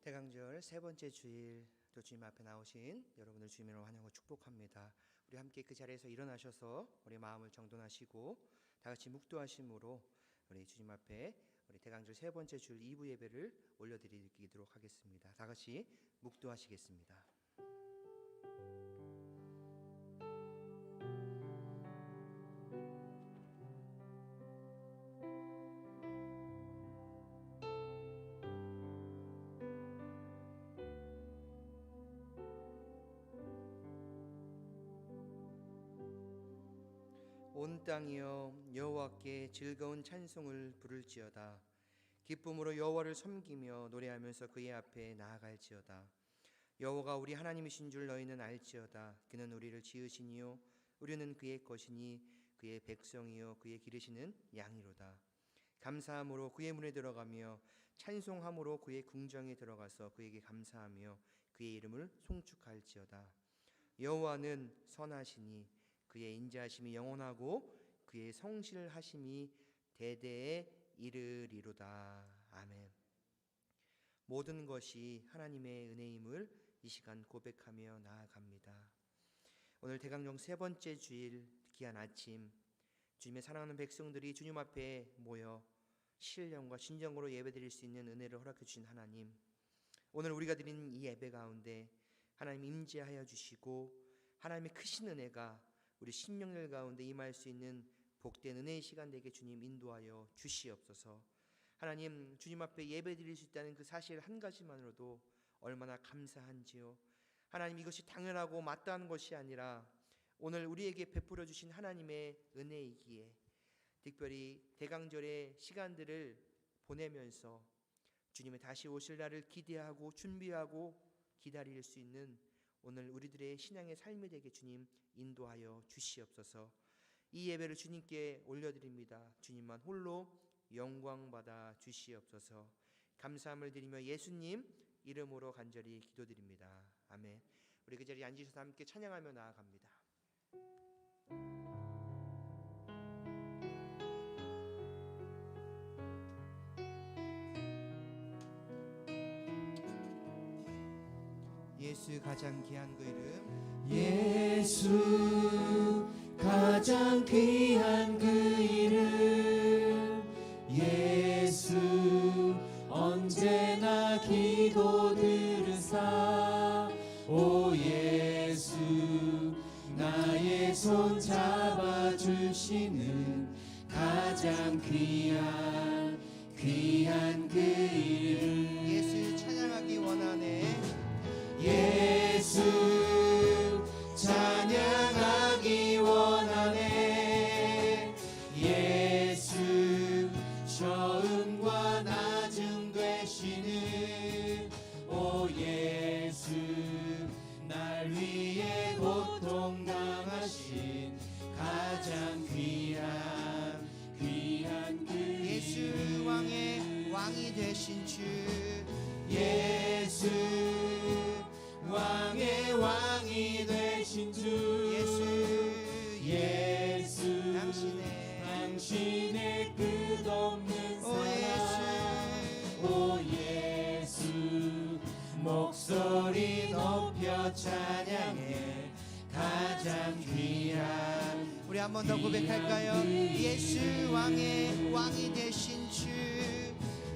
대강절 세 번째 주일 또 주님 앞에 나오신 여러분을 주님으로 환영하고 축복합니다. 우리 함께 그 자리에서 일어나셔서 우리 마음을 정돈하시고 다 같이 묵도하심으로 우리 주님 앞에 우리 대강절 세 번째 주일 2부 예배를 올려드리도록 하겠습니다. 다 같이 묵도하시겠습니다. 온 땅이여 여호와께 즐거운 찬송을 부를지어다. 기쁨으로 여호와를 섬기며 노래하면서 그의 앞에 나아갈지어다. 여호와가 우리 하나님이신 줄 너희는 알지어다. 그는 우리를 지으시니요 우리는 그의 것이니 그의 백성이요 그의 기르시는 양이로다. 감사함으로 그의 문에 들어가며 찬송함으로 그의 궁정에 들어가서 그에게 감사하며 그의 이름을 송축할지어다. 여호와는 선하시니 그의 인자하심이 영원하고 그의 성실하심이 대대에 이르리로다. 아멘. 모든 것이 하나님의 은혜임을 이 시간 고백하며 나아갑니다. 오늘 대강령 세 번째 주일 귀한 아침, 주님의 사랑하는 백성들이 주님 앞에 모여 신령과 진정으로 예배드릴 수 있는 은혜를 허락해 주신 하나님, 오늘 우리가 드리는 이 예배 가운데 하나님 임재하여 주시고 하나님의 크신 은혜가 우리 심령들 가운데 임할 수 있는 복된 은혜의 시간 되게 주님 인도하여 주시옵소서. 하나님, 주님 앞에 예배드릴 수 있다는 그 사실 한 가지만으로도 얼마나 감사한지요. 하나님, 이것이 당연하고 마땅한 것이 아니라 오늘 우리에게 베풀어 주신 하나님의 은혜이기에 특별히 대강절의 시간들을 보내면서 주님의 다시 오실 날을 기대하고 준비하고 기다릴 수 있는 오늘 우리들의 신앙의 삶이 되게 주님 인도하여 주시옵소서. 이 예배를 주님께 올려드립니다. 주님만 홀로 영광받아 주시옵소서. 감사함을 드리며 예수님 이름으로 간절히 기도드립니다. 아멘. 우리 그 자리에 앉으셔서 함께 찬양하며 나아갑니다. 예수 가장 귀한 그 이름, 예수 가장 귀한 그 이름, 예수 언제나 기도 들으사. 오 예수 나의 손 잡아주시는 가장 귀한 그 이름. 예수 찬양하기 원하네. 예수 찬양하기 원하네. 예수 처음과 나중 되시는 오 예수 날 위해 고통 당하신 가장 귀한 그 예수 왕이 되신 주, 예수 왕이 되신 주, 예수 당신의 끝없는 사랑. 오 예수 목소리 높여 찬양해 가장 귀한. 우리 한 번 더 고백할까요? 예수 왕이 되신 주,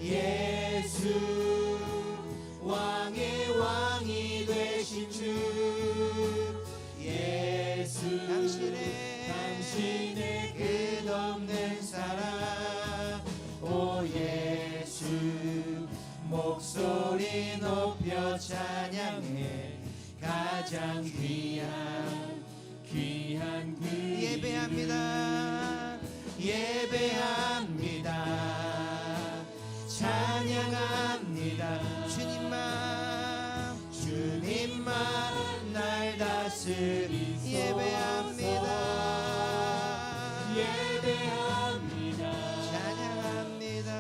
예수 왕이 되신 주, 예수 당신의 끝없는 사랑. 오 예수 목소리 높여 찬양해 가장 귀한 그 예배합니다 찬양합니다. 주님만 날 다스리소서. 예배합니다.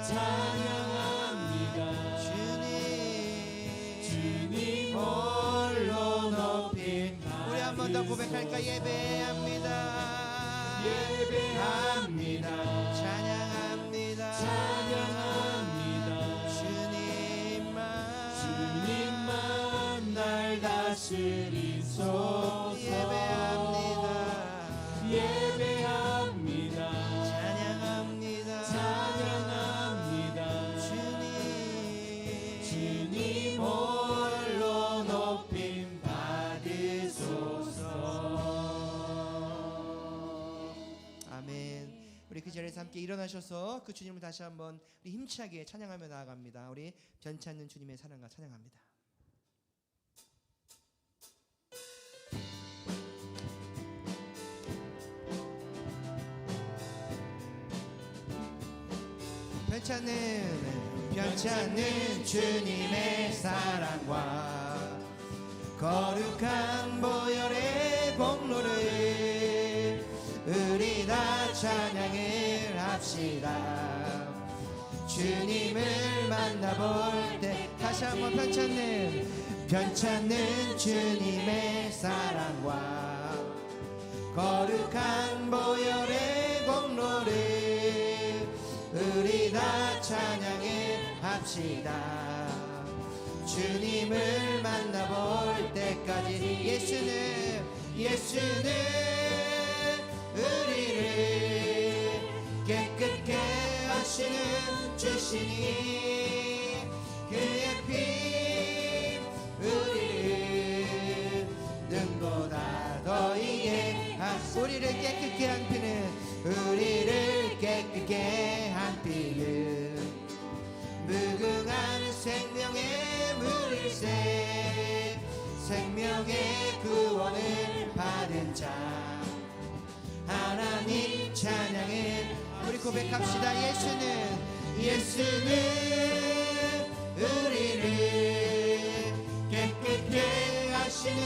찬양합니다. 주님 홀로 높인. 우리 한 번 더 고백할까? 예배합니다. 찬양합니다. 주님만 다스리소서. 예배합니다. 찬양합니다. 찬양합니다. 주님 홀로 높임 받으소서. 아멘. 우리 그 자리에서 함께 일어나셔서 그 주님을 다시 한번 우리 힘차게 찬양하며 나아갑니다. 우리 변치 않는 주님의 사랑과 찬양합니다. 변치 않는 주님의 사랑과 거룩한 보혈의 공로를 우리 다 찬양을 합시다. 주님을 만나볼 때 다시 한번 변치 않는 주님의 사랑과 거룩한 보혈의 공로를 우리 다 찬양을 합시다. 주님을 만나볼 때까지 예수는 우리를 깨끗게 하시는 주시니 그의 피 우리를 눈보다 더이게 우리를 깨끗게 한 피는 무궁한 생명의 물일새 생명의 구원을 받은 자 하나님 찬양을 우리 고백합시다. 예수는 우리를 깨끗게 하시는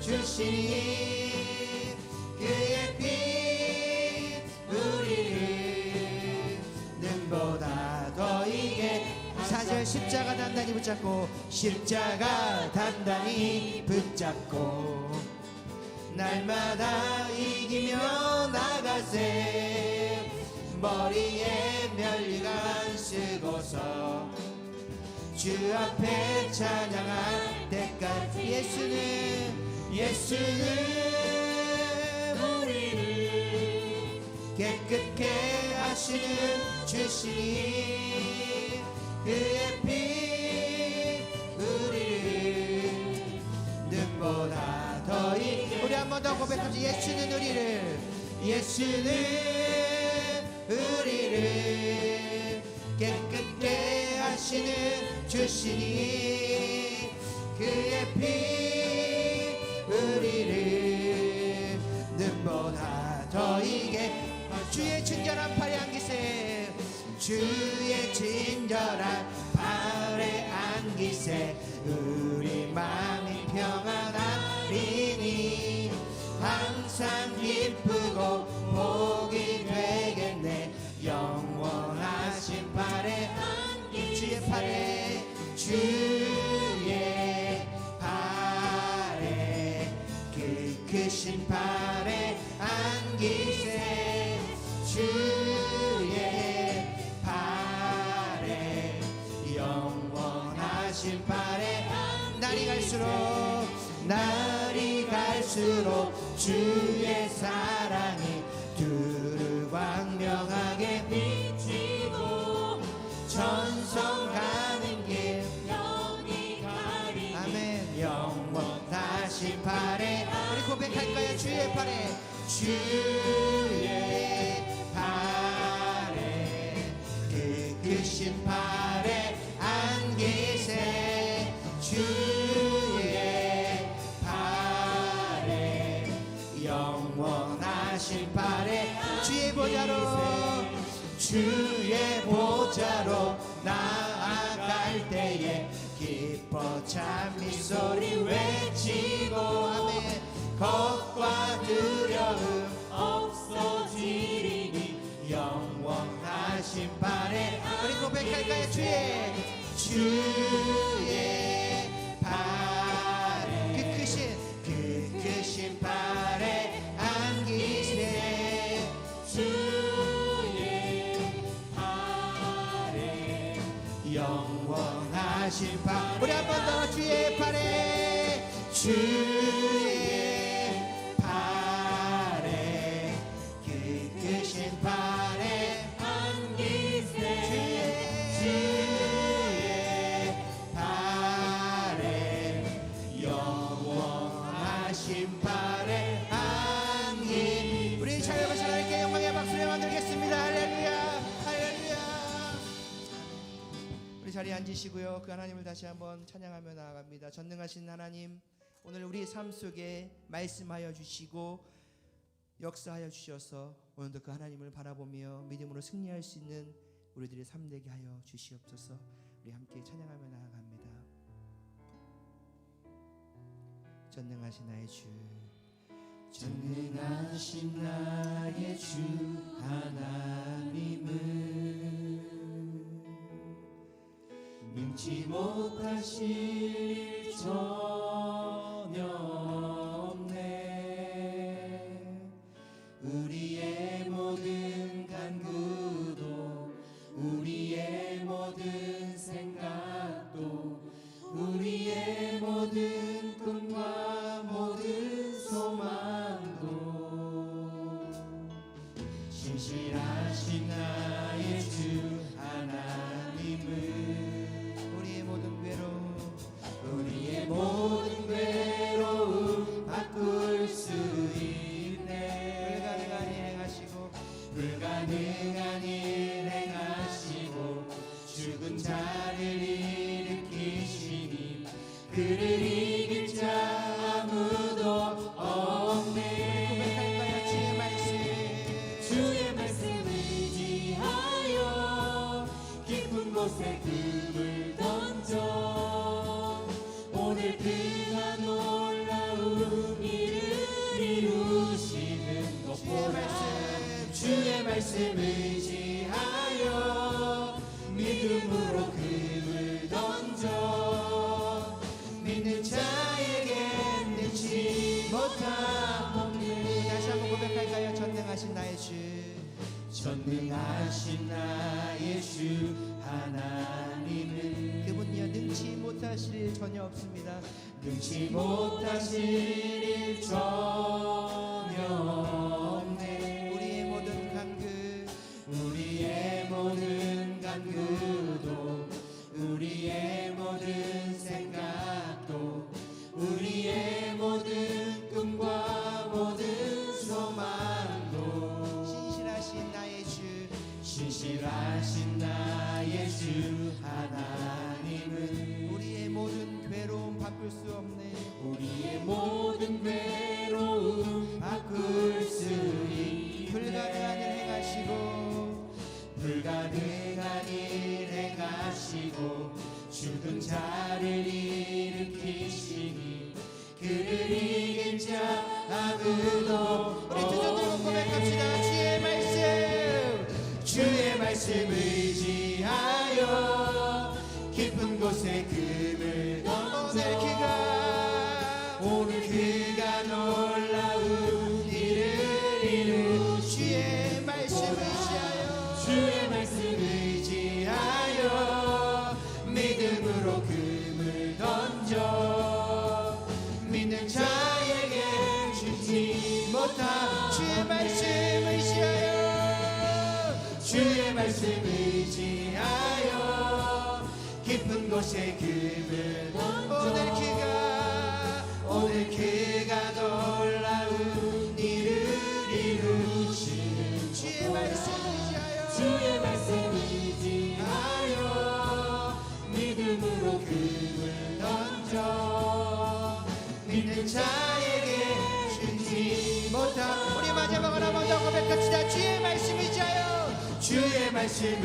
주시니 그의 피 우리를 눈보다 더이게 4절 십자가 단단히 붙잡고 날마다 이기며 나가세 머리에 면류관 쓰고서 주 앞에 찬양할 때까지 예수는 우리를 깨끗게 하시는 주시니 그의 피 우리를 눈보다 더이 우리 한 번 더 고백하지. 예수는 우리를 깨끗게 하시는 주시니 그의 피 우리를 눈보다 더이게 주의 친절한 팔에 안기세 우리 마음이 평안하리니 항상 기쁘고 복이 되겠네. 영원하신 팔에 주의 팔에 그 크신 팔에 안기세 주의 팔에 영원하신 팔에 날이 갈수록 주의 사랑이 두루 광명하게 비치고 천성 가는 길 영이 가리니 아멘. 영원하신 팔에 우리 고백할까요? 주의 팔에 그 크신 팔에 안기세 주의 팔에 영원하신 팔에 주의 보좌로 나아갈 때에 기뻐 찬미 소리 외치고 아멘. 겁과 두려움 없어지리니 영원하신 팔에 우리 고백할까요? 주의 팔에 그 크신 팔에 안기세 주의 팔에 영원하신 팔 우리 한 번 더 주의 팔에 주의 발에 그 크신 발에 안기세 주의 발에 영원하신 발에 안기. 우리 자유를 하나님께 영광의 박수를 만들겠습니다. 할렐루야 할렐루야. 우리 자리에 앉으시고요, 그 하나님을 다시 한번 찬양하며 나아갑니다. 전능하신 하나님, 오늘 우리 삶 속에 말씀하여 주시고 역사하여 주셔서 오늘도 그 하나님을 바라보며 믿음으로 승리할 수 있는 우리들의 삶 되게 하여 주시옵소서. 우리 함께 찬양하며 나아갑니다. 전능하신 나의 주, 전능하신 나의 주 하나님은 능치 못하실 일 전혀 없네. 우리의 모든 간구도 우리의 모든 생각도 우리의 모든 꿈과 모든 소망도 신실하신 나의 주 하나님은 우리의 모든 괴로움, 우리의 모든 괴로움 바꿀 수 있네. 불가능한 일 행하시고 불가능한 일 행하시고 죽은 자를 일으키시니 그를 이길 자 아무도 없네. 고백할까요? 주의 말씀 의지하여 깊은 곳에 금을 던져 오늘 그가 놀라운 일을 이루시는 것보다 주의 말씀 의지하여 믿음으로 금을 던져 믿는 자에게 능치 못함 없네. 다시 한번 고백할까요? 전능하신 나의 주, 전능하신 나의 주 하나님은 그분이여 능치 못하실 일 전혀 없습니다. 능치 못하실 일 전혀 없네. 우리의 모든 간구, 우리의 모든 간구도 우리의 모든 생각도 우리의 모든 꿈과 모든 소망도 신실하신 나의 주, 신실하신 나의 주 하나님은 우리의 모든 괴로움 바꿀 수 없네. 우리의 모든 괴로움 바꿀 수 있네. 불가능한 일 행하시고 불가능한 일 행하시고 죽은 자를 일으키시니 그를 이길 자 아무도 우리 두 손 들고 고백합시다. 주의 말씀 의지하여 깊은 곳에 금을 던져 오늘 그가 놀라운 일을 이루 주의 말씀 의지하여 주의 말씀 의지하여 믿음으로 금을 던져 믿는 자에게 주지 못한 주의 말씀 의지하여 주의 말씀 의지하여 깊은 곳에 금을 던져 오늘 그가 놀라운 일을 이루시는 주의 말씀 의지하여 주의 말씀 의지하여 믿음으로 금을 던져 믿는 자에게 주지 못한 우리 마지막으로 한 번 더 고백합시다. 주의 말씀 의지하여 주의 말씀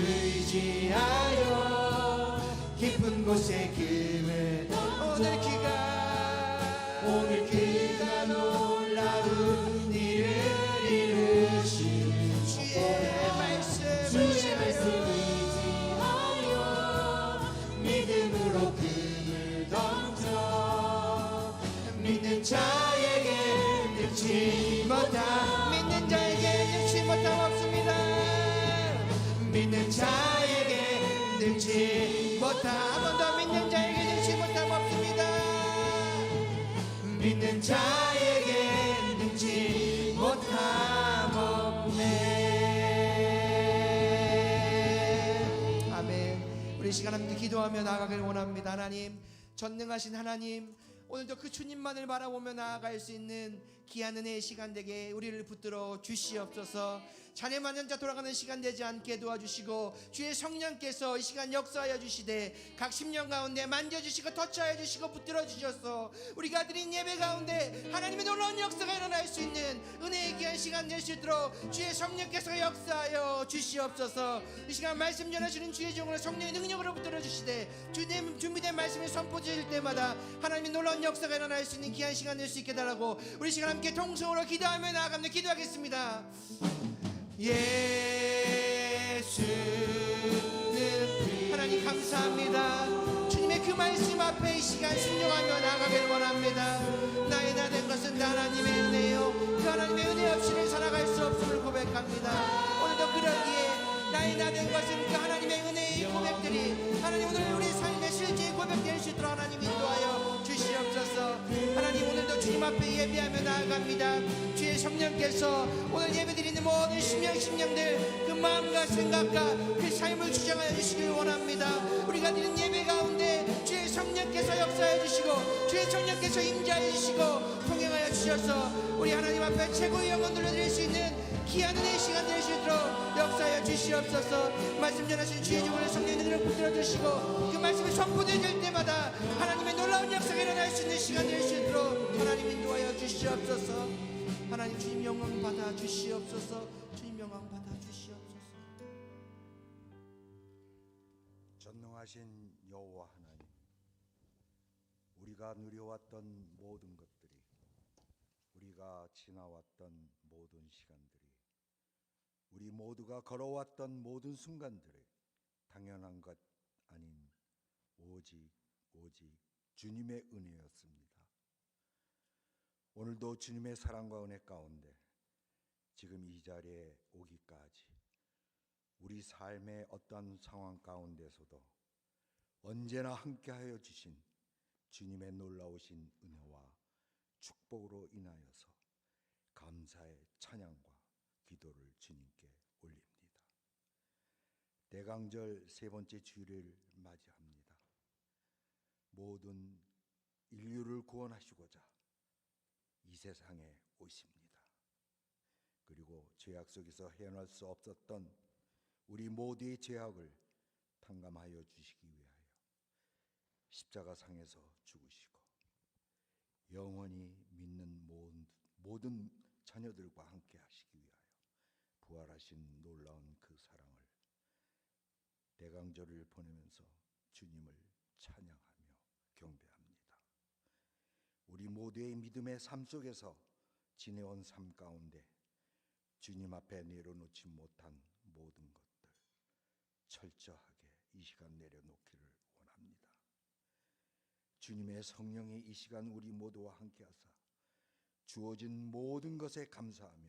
의지하여 깊은 곳에 금을 오늘 그가 놀라운 일을 이루시는 주의 말씀 의지하여 믿음으로 금을 던져 믿는 자에게 능치 못함 믿는 자에게 능치 못함 없습니다. 믿는 자에게 능치 못함 한 번 더 믿는 자에게 능치 못함 없습니다. 믿는 자에게 능치 못함 없네. 아멘. 우리 시간 함께 기도하며 나아가길 원합니다. 하나님, 전능하신 하나님, 오늘도 그 주님만을 바라보며 나아갈 수 있는 귀한 은혜의 시간 되게 우리를 붙들어 주시옵소서. 자네만 자 돌아가는 시간 되지 않게 도와주시고, 주의 성령께서 이 시간 역사하여 주시되 각 심령 가운데 만져주시고 터치하여 주시고 붙들어 주셔서 우리가 드린 예배 가운데 하나님의 놀라운 역사가 일어날 수 있는 은혜의 귀한 시간 될 수 있도록 주의 성령께서 역사하여 주시옵소서. 이 시간 말씀 전하시는 주의 종을 성령의 능력으로 붙들어 주시되 주님 준비된 말씀을 선포드릴 때마다 하나님의 놀라운 역사가 일어날 수 있는 귀한 시간 될 수 있게 달라고 우리 시간 함께 통성으로 기도하며 나아갑니다. 기도하겠습니다. 예수는 하나님 감사합니다. 주님의 그 말씀 앞에 이 시간 순종하며 나아가길 원합니다. 나의 나 된 것은 하나님의 은혜요, 그 하나님의 은혜 없이는 살아갈 수 없음을 고백합니다. 오늘도 그러기에 나의 나 된 것은 그 하나님의 은혜의 고백들이 하나님 오늘 우리 삶의 실제의 고백될 수 있도록 하나님 인도하여 주시옵소서. 하나님 오늘도 주님 앞에 예배하며 나아갑니다. 주의 성령께서 오늘 예배드리는 모든 심령들 그 마음과 생각과 그 삶을 주장하여 주시길 원합니다. 우리가 드리는 예배 가운데 주의 성령께서 역사해 주시고 주의 성령께서 임재하여 주시고 통행하여 주셔서 우리 하나님 앞에 최고의 영광 돌려드릴 수 있는 귀한 은혜의 시간 될 수 있도록 역사하여 주시옵소서. 말씀 전하신 주의 종을 성령의 능력을 붙들어 주시고 그 말씀이 선포될 때마다 하나님의 놀라운 역사가 일어날 수 있는 시간 될 수 있도록 하나님 인도하여 주시옵소서. 하나님 주님 영광 받아 주시옵소서. 주님 영광 받아 주시옵소서. 전능하신 여호와 하나님, 우리가 누려왔던 모든 것들이, 우리가 지나왔던 모든 시간들이, 우리 모두가 걸어왔던 모든 순간들이 당연한 것 아닌 오직 주님의 은혜였습니다. 오늘도 주님의 사랑과 은혜 가운데 지금 이 자리에 오기까지 우리 삶의 어떤 상황 가운데서도 언제나 함께하여 주신 주님의 놀라우신 은혜와 축복으로 인하여서 감사의 찬양과 기도를 주님께 올립니다. 대강절 세 번째 주일을 맞이합니다. 모든 인류를 구원하시고자 이 세상에 오십니다. 그리고 죄악 속에서 헤어날 수 없었던 우리 모두의 죄악을 탕감하여 주시기 위하여 십자가상에서 죽으시고 영원히 믿는 모든 자녀들과 함께 하시기 위하여 부활하신 놀라운 그 사랑을 대강절을 보내면서 주님을 찬양하며 경배합니다. 우리 모두의 믿음의 삶 속에서 지내온 삶 가운데 주님 앞에 내려놓지 못한 모든 것들 철저하게 이 시간 내려놓기를 원합니다. 주님의 성령이 이 시간 우리 모두와 함께하사 주어진 모든 것에 감사하며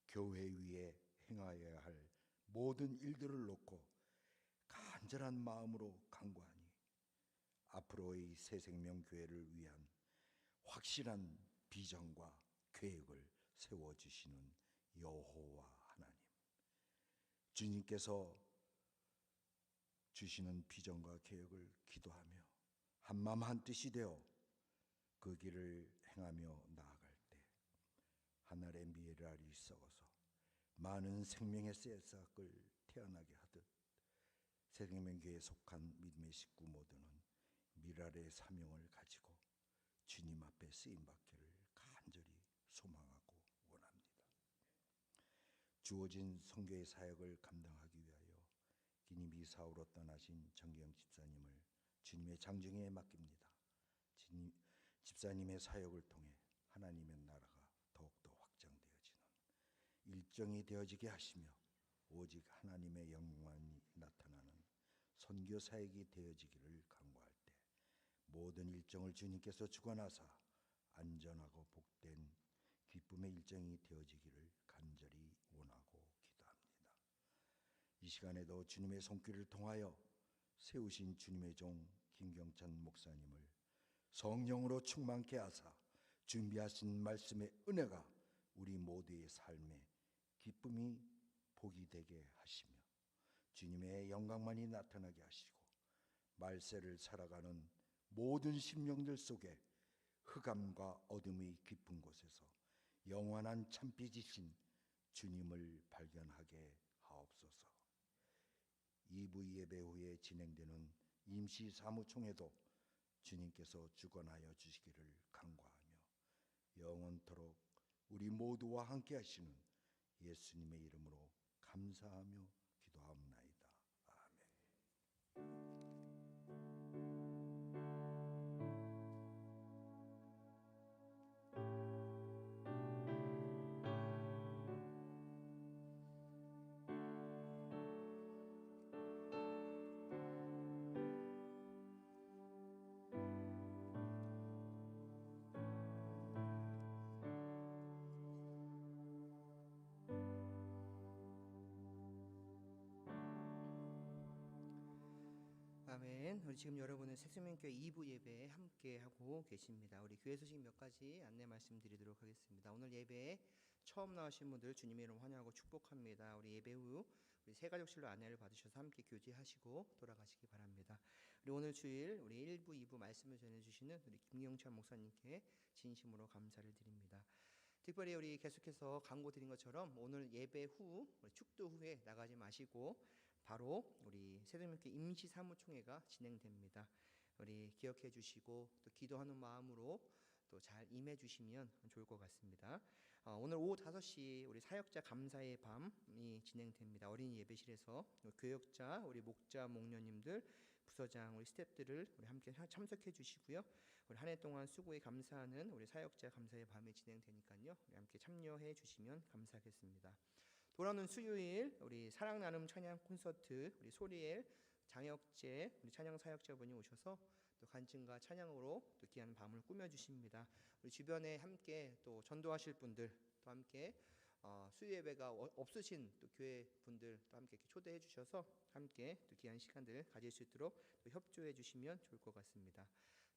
교회 위에 행하여야 할 모든 일들을 놓고 간절한 마음으로 간구하니 앞으로의 새생명교회를 위한 확실한 비전과 계획을 세워주시는 여호와 하나님, 주님께서 주시는 비전과 계획을 기도하며 한마음 한뜻이 되어 그 길을 행하며 나아갈 때 하늘의 미랄이 썩어서 많은 생명의 새싹을 태어나게 하듯 새생명교회에 속한 믿음의 식구 모두는 미랄의 사명을 가지고 주님 앞에 쓰임받기를 간절히 소망하고 원합니다. 주어진 선교의 사역을 감당하기 위하여 기니비 사우로 떠나신 정경 집사님을 주님의 장정에 맡깁니다. 집사님의 사역을 통해 하나님의 나라가 더욱더 확장되어지는 일정이 되어지게 하시며 오직 하나님의 영광이 나타나는 선교 사역이 되어지기를 간구할 때 모든 일정을 주님께서 주관하사 안전하고 복된 기쁨의 일정이 되어지기를 간절히 원하고 기도합니다. 이 시간에도 주님의 손길을 통하여 세우신 주님의 종 김경찬 목사님을 성령으로 충만케 하사 준비하신 말씀의 은혜가 우리 모두의 삶에 기쁨이 복이 되게 하시며 주님의 영광만이 나타나게 하시고 말세를 살아가는 모든 심령들 속에 흑암과 어둠의 깊은 곳에서 영원한 참빛이신 주님을 발견하게 하옵소서. 2부 예배 후에 진행되는 임시 사무총회도 주님께서 주관하여 주시기를 간구하며 영원토록 우리 모두와 함께 하시는 예수님의 이름으로 감사하며 기도하옵나이다. 아멘. 아멘. 우리 지금 여러분은 새생명교회 2부 예배에 함께 하고 계십니다. 우리 교회 소식 몇 가지 안내 말씀드리도록 하겠습니다. 오늘 예배에 처음 나오신 분들 주님의 이름 환영하고 축복합니다. 우리 예배 후 우리 새가족실로 안내를 받으셔서 함께 교제하시고 돌아가시기 바랍니다. 우리 오늘 주일 우리 1부, 2부 말씀을 전해주시는 우리 김경찬 목사님께 진심으로 감사를 드립니다. 특별히 우리 계속해서 광고 드린 것처럼 오늘 예배 후 우리 축도 후에 나가지 마시고 바로 우리 새생명교회 임시 사무총회가 진행됩니다. 우리 기억해 주시고 또 기도하는 마음으로 또 잘 임해 주시면 좋을 것 같습니다. 오늘 오후 5시 우리 사역자 감사의 밤이 진행됩니다. 어린이 예배실에서 교역자, 우리 목자, 목녀님들, 부서장, 우리 스태프들을 우리 함께 참석해 주시고요. 우리 한 해 동안 수고에 감사하는 우리 사역자 감사의 밤이 진행되니까요. 우리 함께 참여해 주시면 감사하겠습니다. 돌아오는 수요일 우리 사랑 나눔 찬양 콘서트 우리 소리엘 장혁재 우리 찬양 사역자분이 오셔서 또 간증과 찬양으로 또 귀한 밤을 꾸며 주십니다. 우리 주변에 함께 또 전도하실 분들 또 함께 수요 예배가 없으신 또 교회 분들 또 함께 이렇게 초대해 주셔서 함께 또 귀한 시간들 가질 수 있도록 또 협조해 주시면 좋을 것 같습니다.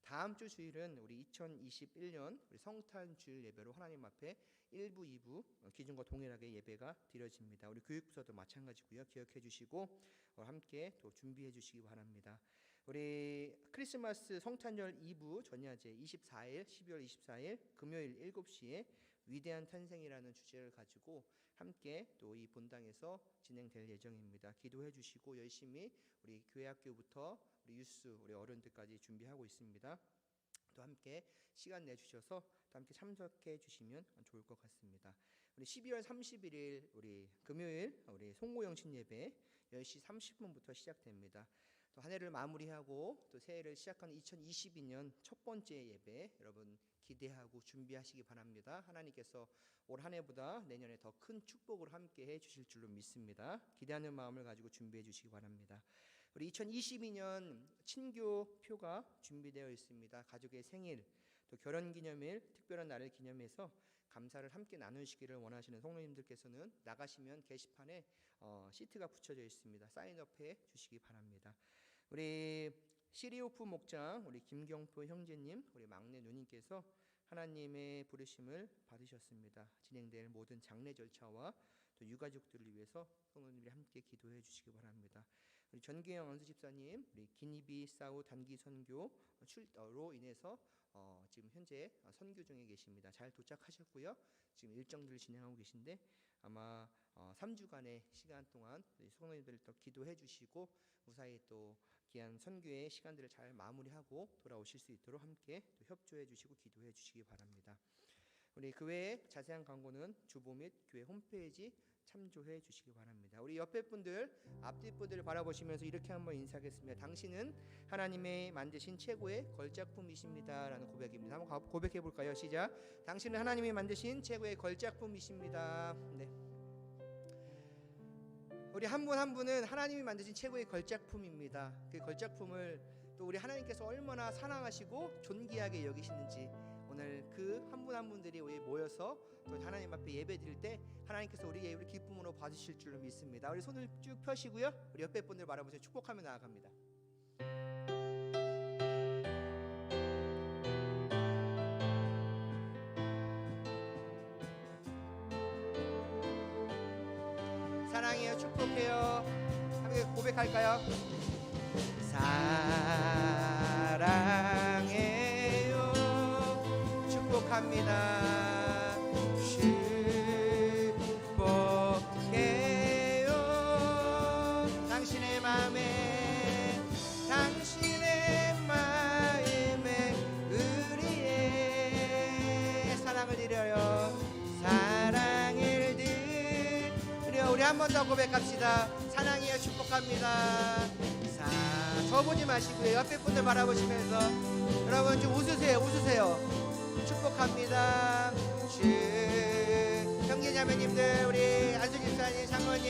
다음 주 주일은 우리 2021년 우리 성탄 주일 예배로 하나님 앞에 1부, 2부 기존과 동일하게 예배가 드려집니다. 우리 교육부서도 마찬가지고요. 기억해 주시고 함께 또 준비해 주시기 바랍니다. 우리 크리스마스 성탄절 2부 전야제 24일 12월 24일 금요일 7시에 위대한 탄생이라는 주제를 가지고 함께 또 이 본당에서 진행될 예정입니다. 기도해 주시고 열심히 우리 교회 학교부터 우리 유스 우리 어른들까지 준비하고 있습니다. 또 함께 시간 내주셔서 또 함께 참석해 주시면 좋을 것 같습니다. 우리 12월 31일 우리 금요일 우리 송고영신 예배 10시 30분부터 시작됩니다. 또 한 해를 마무리하고 또 새해를 시작하는 2022년 첫 번째 예배 여러분 기대하고 준비하시기 바랍니다. 하나님께서 올 한 해보다 내년에 더 큰 축복을 함께 해 주실 줄로 믿습니다. 기대하는 마음을 가지고 준비해 주시기 바랍니다. 우리 2022년 친교표가 준비되어 있습니다. 가족의 생일, 또 결혼기념일, 특별한 날을 기념해서 감사를 함께 나누시기를 원하시는 성도님들께서는 나가시면 게시판에 시트가 붙여져 있습니다. 사인업해 주시기 바랍니다. 우리 시리오프 목장, 우리 김경표 형제님, 우리 막내 누님께서 하나님의 부르심을 받으셨습니다. 진행될 모든 장례 절차와 또 유가족들을 위해서 성도님들이 함께 기도해 주시기 바랍니다. 우리 전기영 안수 집사님, 우리 기니비 사우 단기 선교 출도로 인해서 지금 현재 선교 중에 계십니다. 잘 도착하셨고요. 지금 일정들을 진행하고 계신데 아마 3주간의 시간 동안 성도님들 또 기도해 주시고 무사히 또 귀한 선교의 시간들을 잘 마무리하고 돌아오실 수 있도록 함께 또 협조해 주시고 기도해 주시기 바랍니다. 우리 그 외에 자세한 광고는 주보 및 교회 홈페이지 참조해 주시기 바랍니다. 우리 옆에 분들, 앞뒤 분들을 바라보시면서 이렇게 한번 인사하겠습니다. 당신은 하나님의 만드신 최고의 걸작품이십니다 라는 고백입니다. 한번 고백해 볼까요? 시작. 당신은 하나님이 만드신 최고의 걸작품이십니다. 네. 우리 한 분 한 분은 하나님이 만드신 최고의 걸작품입니다. 그 걸작품을 또 우리 하나님께서 얼마나 사랑하시고 존귀하게 여기시는지 오늘 그 한 분 한 분들이 우리 모여서 또 하나님 앞에 예배 드릴 때 하나님께서 우리의 우리 기쁨으로 봐주실 줄로 믿습니다. 우리 손을 쭉 펴시고요. 우리 옆에 분들 바라보세요. 축복하며 나아갑니다. 사랑해요. 축복해요. 함께 고백할까요? 사랑해요. 축복합니다. 축복해요. 당신의 마음에 우리의 사랑을 드려요. 사랑을 드려. 우리 한 번 더 고백합시다. 사랑해요. 축복합니다. 저보지 마시고요. 옆에 분들 바라보시면서 여러분 좀 웃으세요. 웃으세요. 축복합니다. 형제자매님들, 우리 안수 집사님, 장로님,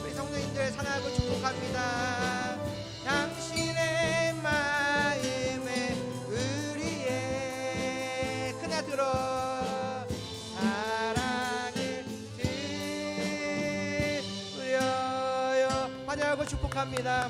우리 성도님들 사랑하고 축복합니다. 당신의 마음에 우리의 큰아들로 사랑을 드려요. 환영하고 축복합니다.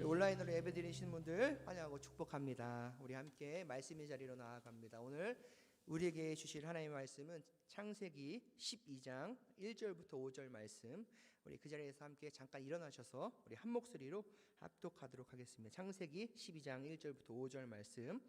온라인으로 예배 드리시는 분들 환영하고 축복합니다. 우리 함께 말씀의 자리로 나아갑니다. 오늘 우리에게 주실 하나님의 말씀은 창세기 12장 1절부터 5절 말씀. 우리 그 자리에서 함께 잠깐 일어나셔서 우리 한 목소리로 합독하도록 하겠습니다. 창세기 12장 1절부터 5절 말씀.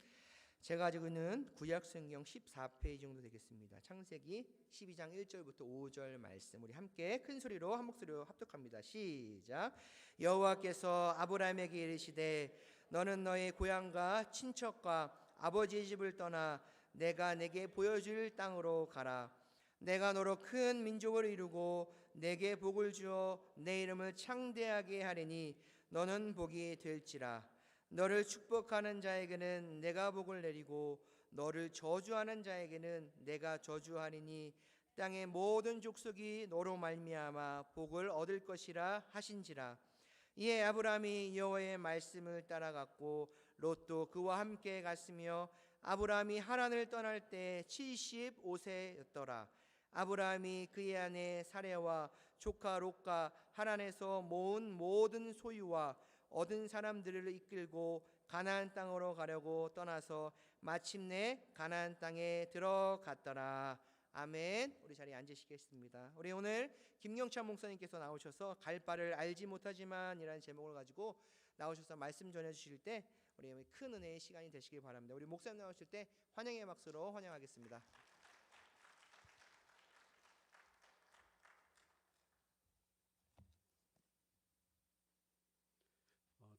제가 가지고 있는 구약성경 14페이지 정도 되겠습니다. 창세기 12장 1절부터 5절 말씀, 우리 함께 큰 소리로 한 목소리로 합독합니다. 시작. 여호와께서 아브라함에게 이르시되 너는 너의 고향과 친척과 아버지의 집을 떠나 내가 내게 보여줄 땅으로 가라. 내가 너로 큰 민족을 이루고 내게 복을 주어 내 이름을 창대하게 하리니 너는 복이 될지라. 너를 축복하는 자에게는 내가 복을 내리고 너를 저주하는 자에게는 내가 저주하리니 땅의 모든 족속이 너로 말미암아 복을 얻을 것이라 하신지라. 이에 아브라함이 여호와의 말씀을 따라갔고 롯도 그와 함께 갔으며 아브라함이 하란을 떠날 때 75세였더라. 아브라함이 그의 아내 사레와 조카 롯과 하란에서 모은 모든 소유와 얻은 사람들을 이끌고 가나안 땅으로 가려고 떠나서 마침내 가나안 땅에 들어갔더라. 아멘. 우리 자리에 앉으시겠습니다. 우리 오늘 김경찬 목사님께서 나오셔서 갈 바를 알지 못하지만 이라는 제목을 가지고 나오셔서 말씀 전해주실 때 우리 큰 은혜의 시간이 되시길 바랍니다. 우리 목사님 나오실 때 환영의 박수로 환영하겠습니다.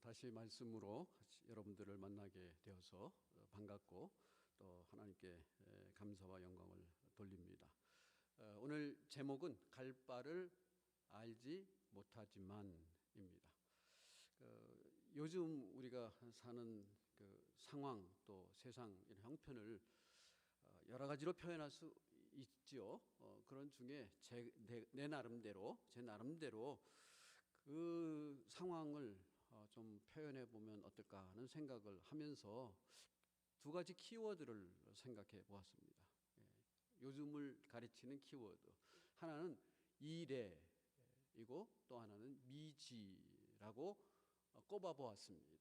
다시 말씀으로 여러분들을 만나게 되어서 반갑고 또 하나님께 감사와 영광을 돌립니다. 오늘 제목은 갈 바를 알지 못하지만입니다. 요즘 우리가 사는 그 상황 또 세상 이런 형편을 여러 가지로 표현할 수 있지요. 그런 중에 제 나름대로 그 상황을 좀 표현해 보면 어떨까 하는 생각을 하면서 두 가지 키워드를 생각해 보았습니다. 요즘을 가르치는 키워드, 하나는 이래이고 또 하나는 미지라고 꼽아 보았습니다.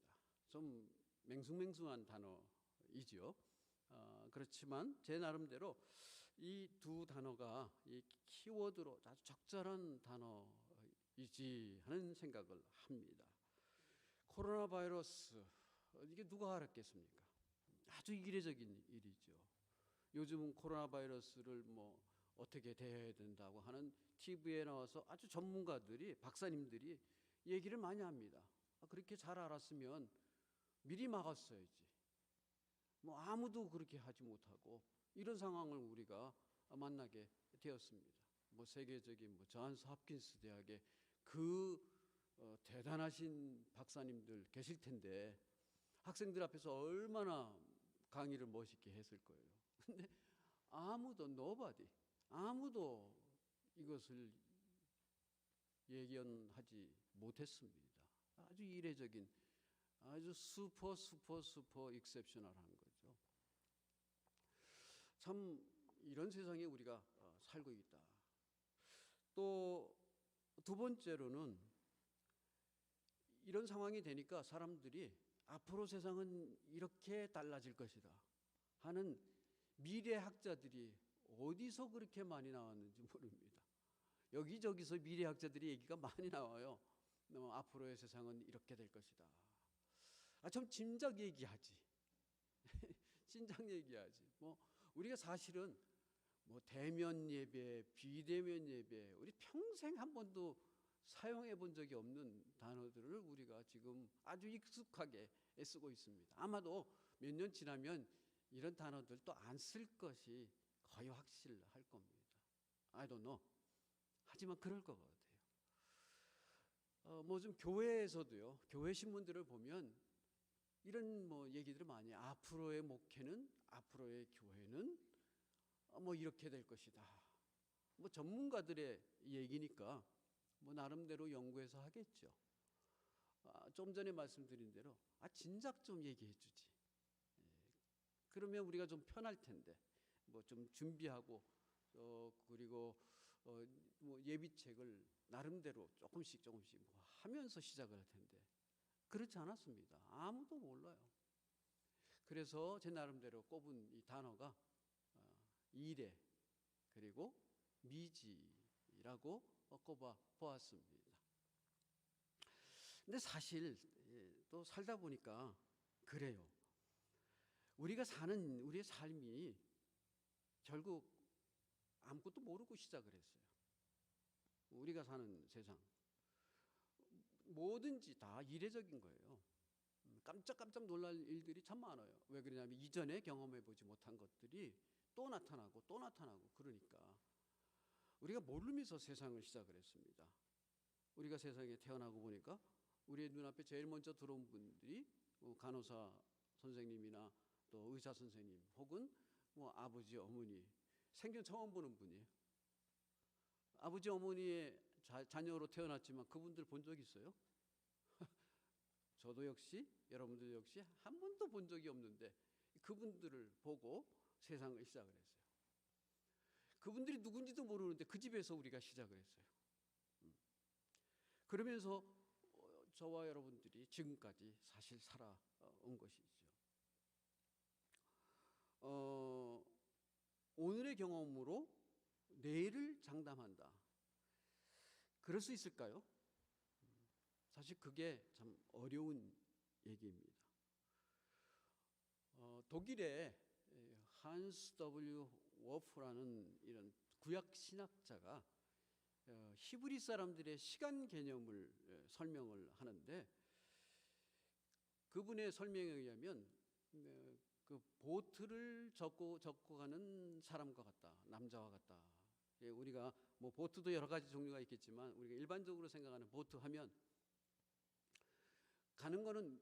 좀 맹숭맹숭한 단어이지요. 그렇지만 제 나름대로 이 두 단어가 이 키워드로 아주 적절한 단어이지 하는 생각을 합니다. 코로나 바이러스, 이게 누가 알았겠습니까? 아주 이례적인 일이죠. 요즘은 코로나 바이러스를 뭐 어떻게 대해야 된다고 하는 TV에 나와서 아주 전문가들이, 박사님들이 얘기를 많이 합니다. 그렇게 잘 알았으면 미리 막았어야지. 뭐 아무도 그렇게 하지 못하고 이런 상황을 우리가 만나게 되었습니다. 뭐 세계적인 존스 홉킨스 대학의 대단하신 박사님들 계실 텐데 학생들 앞에서 얼마나 강의를 멋있게 했을 거예요. 근데 아무도 이것을 예견하지 못했습니다. 아주 이례적인, 아주 슈퍼 익셉셔널한 거죠. 참 이런 세상에 우리가 살고 있다. 또 두 번째로는 이런 상황이 되니까 사람들이 앞으로 세상은 이렇게 달라질 것이다 하는 미래학자들이 어디서 그렇게 많이 나왔는지 모릅니다. 여기저기서 미래학자들이 얘기가 많이 나와요. 앞으로의 세상은 이렇게 될 것이다. 좀 짐작 얘기하지. 짐작 얘기하지. 뭐 우리가 사실은 뭐 대면 예배, 비대면 예배, 우리 평생 한 번도 사용해 본 적이 없는 단어들을 우리가 지금 아주 익숙하게 쓰고 있습니다. 아마도 몇 년 지나면 이런 단어들 또 안 쓸 것이 거의 확실할 겁니다. I don't know. 하지만 그럴 것 같아요. 뭐 좀 교회에서도요, 교회 신문들을 보면 이런 뭐 얘기들을 많이 해요. 앞으로의 목회는, 앞으로의 교회는 뭐 이렇게 될 것이다. 뭐 전문가들의 얘기니까 뭐 나름대로 연구해서 하겠죠. 좀 전에 말씀드린 대로 진작 좀 얘기해 주지. 그러면 우리가 좀 편할 텐데 뭐 좀 준비하고 그리고 뭐 예비책을 나름대로 조금씩 뭐 하면서 시작을 할 텐데 그렇지 않았습니다. 아무도 몰라요. 그래서 제 나름대로 꼽은 이 단어가 이래 그리고 미지라고 꼽아 보았습니다. 근데 사실 또 살다 보니까 그래요. 우리가 사는 우리의 삶이 결국 아무것도 모르고 시작을 했어요. 우리가 사는 세상 뭐든지 다 이례적인 거예요. 깜짝깜짝 놀랄 일들이 참 많아요. 왜 그러냐면 이전에 경험해보지 못한 것들이 또 나타나고 또 나타나고 그러니까 우리가 모르면서 세상을 시작을 했습니다. 우리가 세상에 태어나고 보니까 우리의 눈앞에 제일 먼저 들어온 분들이 간호사 선생님이나 또 의사 선생님 혹은 뭐 아버지 어머니 생전 처음 보는 분이에요. 아버지 어머니의 자녀로 태어났지만 그분들 본 적 있어요? 저도 역시 여러분들 역시 한 번도 본 적이 없는데 그분들을 보고 세상을 시작을 했어요. 그분들이 누군지도 모르는데 그 집에서 우리가 시작을 했어요. 그러면서 저와 여러분들이 지금까지 사실 살아온 것이죠. 오늘의 경험으로 내일을 장담한다. 그럴 수 있을까요? 사실 그게 참 어려운 얘기입니다. 독일의 한스 W 워프라는 이런 구약 신학자가 히브리 사람들의 시간 개념을 설명을 하는데 그분의 설명에 의하면 그 보트를 젓고 가는 사람과 같다. 남자와 같다. 우리가 뭐 보트도 여러 가지 종류가 있겠지만 우리가 일반적으로 생각하는 보트 하면 가는 거는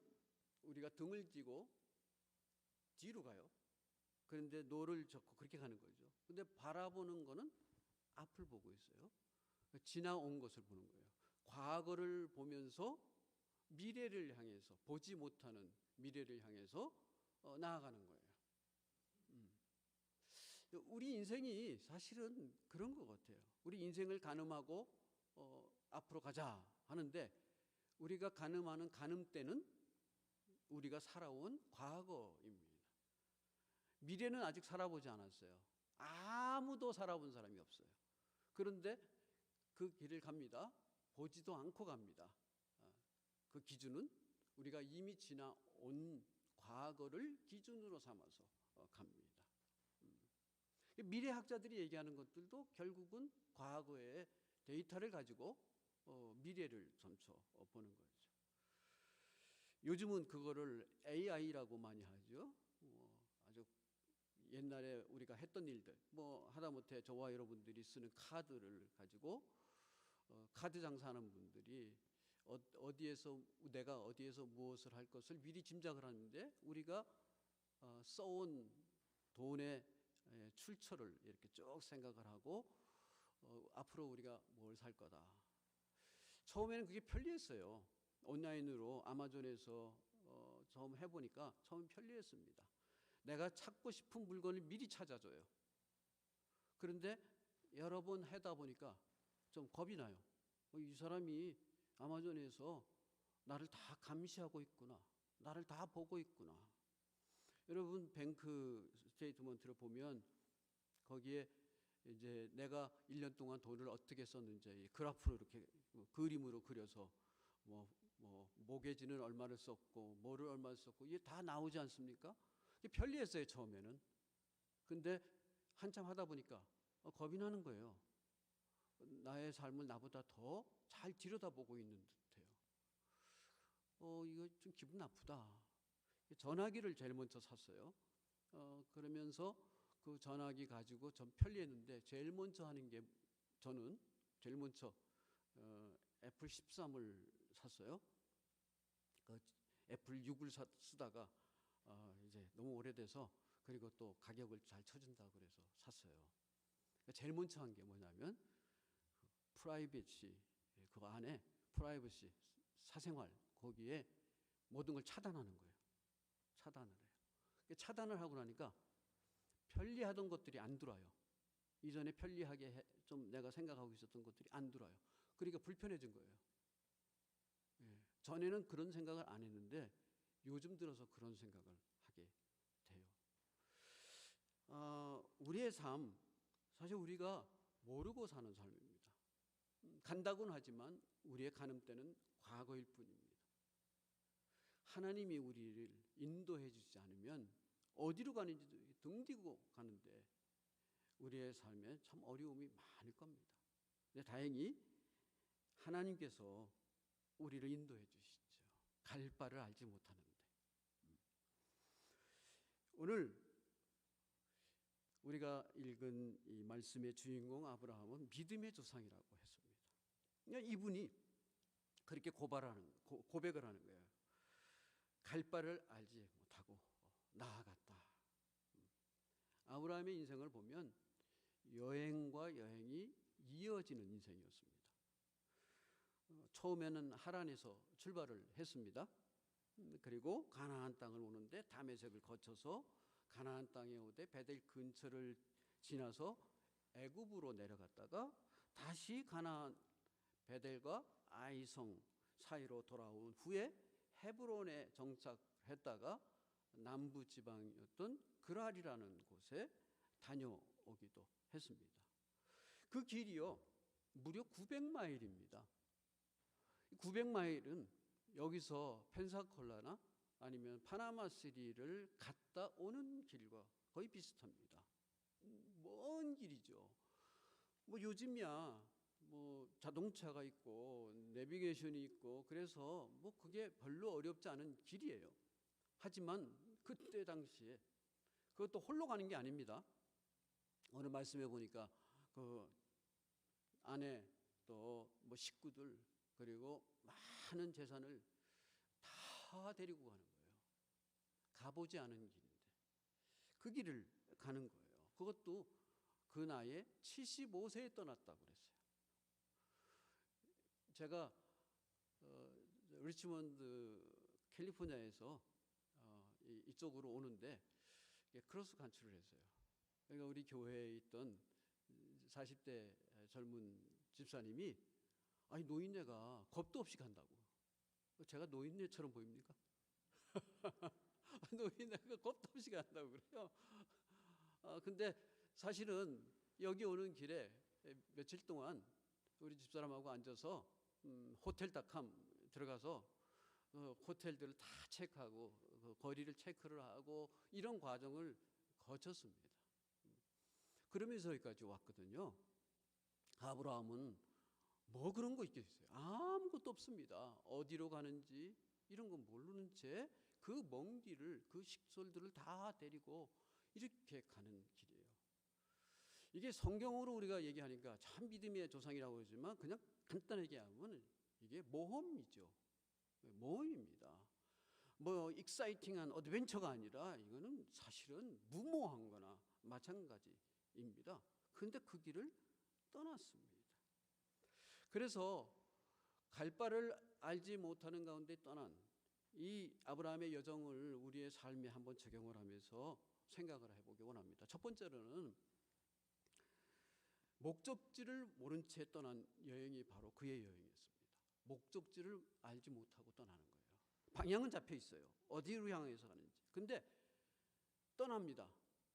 우리가 등을 쥐고 뒤로 가요. 그런데 노를 젓고 그렇게 가는 거죠. 근데 바라보는 거는 앞을 보고 있어요. 지나온 것을 보는 거예요. 과거를 보면서 미래를 향해서 보지 못하는 미래를 향해서 나아가는 거예요. 우리 인생이 사실은 그런 것 같아요. 우리 인생을 가늠하고 앞으로 가자 하는데 우리가 가늠하는 가늠대는 우리가 살아온 과거입니다. 미래는 아직 살아보지 않았어요. 아무도 살아본 사람이 없어요. 그런데 그 길을 갑니다. 보지도 않고 갑니다. 그 기준은 우리가 이미 지나온 과거를 기준으로 삼아서 갑니다. 미래학자들이 얘기하는 것들도 결국은 과거의 데이터를 가지고 미래를 점쳐 보는 거죠. 요즘은 그거를 AI라고 많이 하죠. 아주 옛날에 우리가 했던 일들, 뭐 하다못해 저와 여러분들이 쓰는 카드를 가지고 카드 장사하는 분들이 내가 어디에서 무엇을 할 것을 미리 짐작을 하는데 우리가 써온 돈의 출처를 이렇게 쭉 생각을 하고 앞으로 우리가 뭘 살 거다. 처음에는 그게 편리했어요. 온라인으로 아마존에서 처음 해보니까 처음 편리했습니다. 내가 찾고 싶은 물건을 미리 찾아줘요. 그런데 여러 번 하다 보니까 좀 겁이 나요. 이 사람이 아마존에서 나를 다 감시하고 있구나. 나를 다 보고 있구나. 여러분 뱅크 스테이트먼트를 보면 거기에 이제 내가 1년 동안 돈을 어떻게 썼는지 그래프로 이렇게 그림으로 그려서 뭐 모계지는 얼마를 썼고 뭐를 얼마를 썼고 이게 다 나오지 않습니까? 이게 편리했어요 처음에는. 근데 한참 하다 보니까 겁이 나는 거예요. 나의 삶을 나보다 더 잘 들여다보고 있는 듯해요. 이거 좀 기분 나쁘다. 전화기를 제일 먼저 샀어요. 그러면서 그 전화기 가지고 좀 편리했는데 제일 먼저 하는 게 저는 제일 먼저 애플 13을 샀어요. 그 애플 6을 쓰다가 이제 너무 오래돼서 그리고 또 가격을 잘 쳐준다 그래서 샀어요. 그러니까 제일 먼저 한 게 뭐냐면 프라이빗이 그 안에 프라이버시 사생활 거기에 모든 걸 차단하는 거예요. 차단을 해요. 차단을 하고 나니까 편리하던 것들이 안 들어와요. 이전에 편리하게 좀 내가 생각하고 있었던 것들이 안 들어와요. 그러니까 불편해진 거예요. 예. 전에는 그런 생각을 안 했는데 요즘 들어서 그런 생각을 하게 돼요. 우리의 삶, 사실 우리가 모르고 사는 삶입니다. 간다고는 하지만 우리의 가는 때는 과거일 뿐입니다. 하나님이 우리를 인도해 주지 않으면 어디로 가는지 등지고 가는데 우리의 삶에 참 어려움이 많을 겁니다. 근데 다행히 하나님께서 우리를 인도해 주시죠. 갈 바를 알지 못하는데. 오늘 우리가 읽은 이 말씀의 주인공 아브라함은 믿음의 조상이라고 했습니다. 이분이 그렇게 고백을 하는 거예요. 갈 바를 알지 못하고 나아갔다. 아브라함의 인생을 보면 여행과 여행이 이어지는 인생이었습니다. 처음에는 하란에서 출발을 했습니다. 그리고 가나안 땅을 오는데 다메섹을 거쳐서 가나안 땅에 오되 베델 근처를 지나서 애굽으로 내려갔다가 다시 가나안 베델과 아이성 사이로 돌아온 후에 헤브론에 정착했다가 남부 지방이었던 그랄이라는 곳에 다녀오기도 했습니다. 그 길이요 무려 900마일입니다. 900마일은 여기서 펜사콜라나 아니면 파나마시리를 갔다 오는 길과 거의 비슷합니다. 먼 길이죠. 뭐 요즘이야 뭐 자동차가 있고 내비게이션이 있고 그래서 뭐 그게 별로 어렵지 않은 길이에요. 하지만 그때 당시에 그것도 홀로 가는 게 아닙니다. 오늘 말씀해 보니까 그 아내 또 뭐 식구들 그리고 많은 재산을 다 데리고 가는 거예요. 가보지 않은 길인데 그 길을 가는 거예요. 그것도 그 나이에 75세에 떠났다고 그랬어요. 제가 리치몬드 캘리포니아에서 이쪽으로 오는데 크로스 간추를 했어요. 그러니까 우리 교회에 있던 40대 젊은 집사님이 아니 노인네가 겁도 없이 간다고. 제가 노인네처럼 보입니까? 노인네가 겁도 없이 간다고 그래요. 근데 사실은 여기 오는 길에 며칠 동안 우리 집사람하고 앉아서 호텔닷컴 들어가서 호텔들을 다 체크하고 거리를 체크를 하고 이런 과정을 거쳤습니다. 그러면서 여기까지 왔거든요. 아브라함은 뭐 그런 거 있겠어요? 아무것도 없습니다. 어디로 가는지 이런 거 모르는 채 그 먼 길을 그 식솔들을 다 데리고 이렇게 가는 길이에요. 이게 성경으로 우리가 얘기하니까 참 믿음의 조상이라고 하지만 그냥 간단하게 하면 이게 모험이죠. 모험입니다. 뭐 익사이팅한 어드벤처가 아니라 이거는 사실은 무모한 거나 마찬가지입니다. 그런데 그 길을 떠났습니다. 그래서 갈 바를 알지 못하는 가운데 떠난 이 아브라함의 여정을 우리의 삶에 한번 적용을 하면서 생각을 해보기 원합니다. 첫 번째로는 목적지를 모른 채 떠난 여행이 바로 그의 여행이었습니다. 목적지를 알지 못하고 떠나는 거예요. 방향은 잡혀 있어요. 어디로 향해서 가는지. 근데 떠납니다.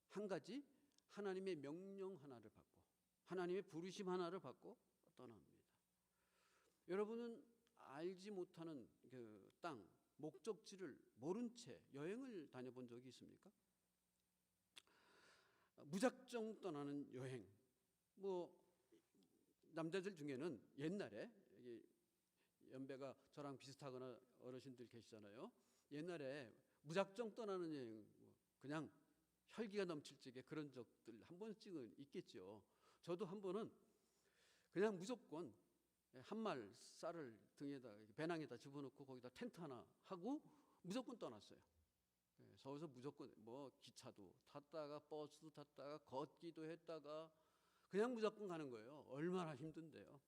한 가지 하나님의 명령 하나를 받고 하나님의 부르심 하나를 받고 떠납니다. 여러분은 알지 못하는 그 땅, 목적지를 모른 채 여행을 다녀본 적이 있습니까? 무작정 떠나는 여행. 뭐 남자들 중에는 옛날에 연배가 저랑 비슷하거나 어르신들 계시잖아요. 옛날에 무작정 떠나는 여행, 그냥 혈기가 넘칠 적에 그런 적들 한 번씩은 있겠죠. 저도 한 번은 그냥 무조건 한 말 쌀을 등에다 배낭에다 집어넣고 거기다 텐트 하나 하고 무조건 떠났어요. 서울서 무조건 뭐 기차도 탔다가 버스도 탔다가 걷기도 했다가 그냥 무조건 가는 거예요. 얼마나 힘든데요.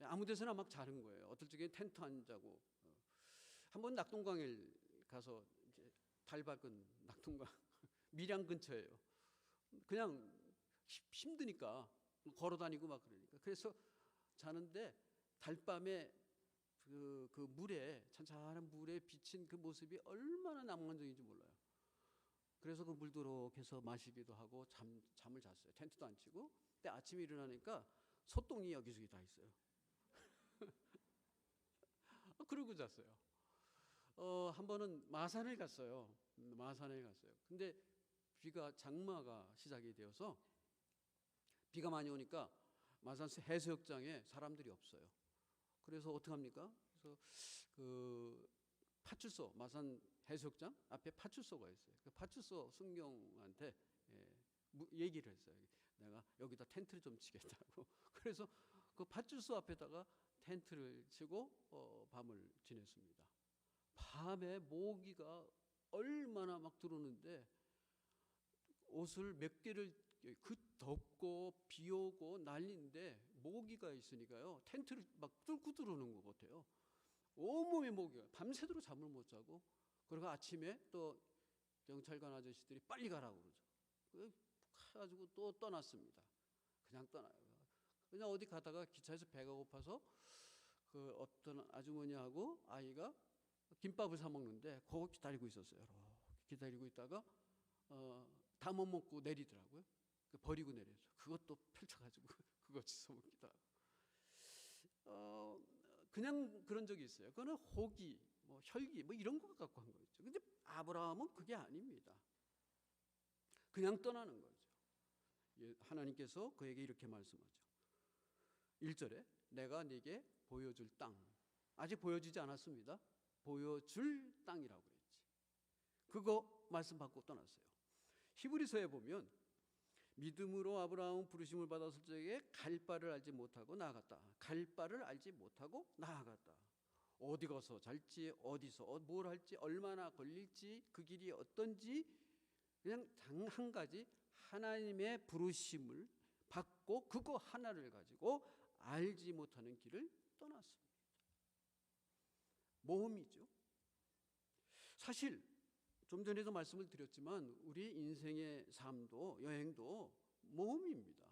아무 데서나 막 자는 거예요. 어떨 적에 텐트 안 자고. 한번 낙동강에 가서 이제 달 밝은 낙동강 밀양 근처예요. 그냥 힘드니까 걸어 다니고 막 그러니까. 그래서 자는데 달밤에 그 물에 찬찬한 물에 비친 그 모습이 얼마나 낭만적인지 몰라요. 그래서 그 물도록해서 마시기도 하고 잠을 잤어요. 텐트도 안 치고. 근데 아침에 일어나니까 소똥이 여기저기 다 있어요. 그러고 잤어요. 한 번은 마산을 갔어요. 마산에 갔어요. 근데 장마가 시작이 되어서 비가 많이 오니까 마산 해수욕장에 사람들이 없어요. 그래서 어떡합니까? 그래서 그 파출소, 마산 해수욕장 앞에 파출소가 있어요. 그 파출소 순경한테 얘기를 했어요. 내가 여기다 텐트를 좀 치겠다고. 그래서 그 파출소 앞에다가 텐트를 치고 밤을 지냈습니다. 밤에 모기가 얼마나 막 들어오는데 옷을 몇 개를 그 덥고 비 오고 난리인데 모기가 있으니까요. 텐트를 막 뚫고 들어오는 것 같아요. 온몸에 모기가 밤새도록 잠을 못 자고 그리고 아침에 또 경찰관 아저씨들이 빨리 가라고 그러죠. 가가지고 또 떠났습니다. 그냥 떠나요. 그냥 어디 가다가 기차에서 배가 고파서 그 어떤 아주머니하고 아이가 김밥을 사 먹는데 그거 기다리고 있었어요. 기다리고 있다가 다 못 먹고 내리더라고요. 버리고 내려서 그것도 펼쳐가지고 그거 주워 먹기도 하고. 그냥 그런 적이 있어요. 그거는 호기, 뭐 혈기, 뭐 이런 거 갖고 한 거죠. 근데 아브라함은 그게 아닙니다. 그냥 떠나는 거죠. 하나님께서 그에게 이렇게 말씀하죠. 1절에 내가 네게 보여줄 땅. 아직 보여주지 않았습니다. 보여줄 땅이라고 그랬지. 그거 말씀 받고 떠났어요. 히브리서에 보면 믿음으로 아브라함은 부르심을 받았을 적에 갈 바를 알지 못하고 나아갔다. 갈 바를 알지 못하고 나아갔다. 어디 가서 잘지 어디서 뭘 할지 얼마나 걸릴지 그 길이 어떤지 그냥 단 한 가지 하나님의 부르심을 받고 그거 하나를 가지고 알지 못하는 길을 떠났습니다. 모험이죠. 사실 좀 전에도 말씀을 드렸지만 우리 인생의 삶도 여행도 모험입니다.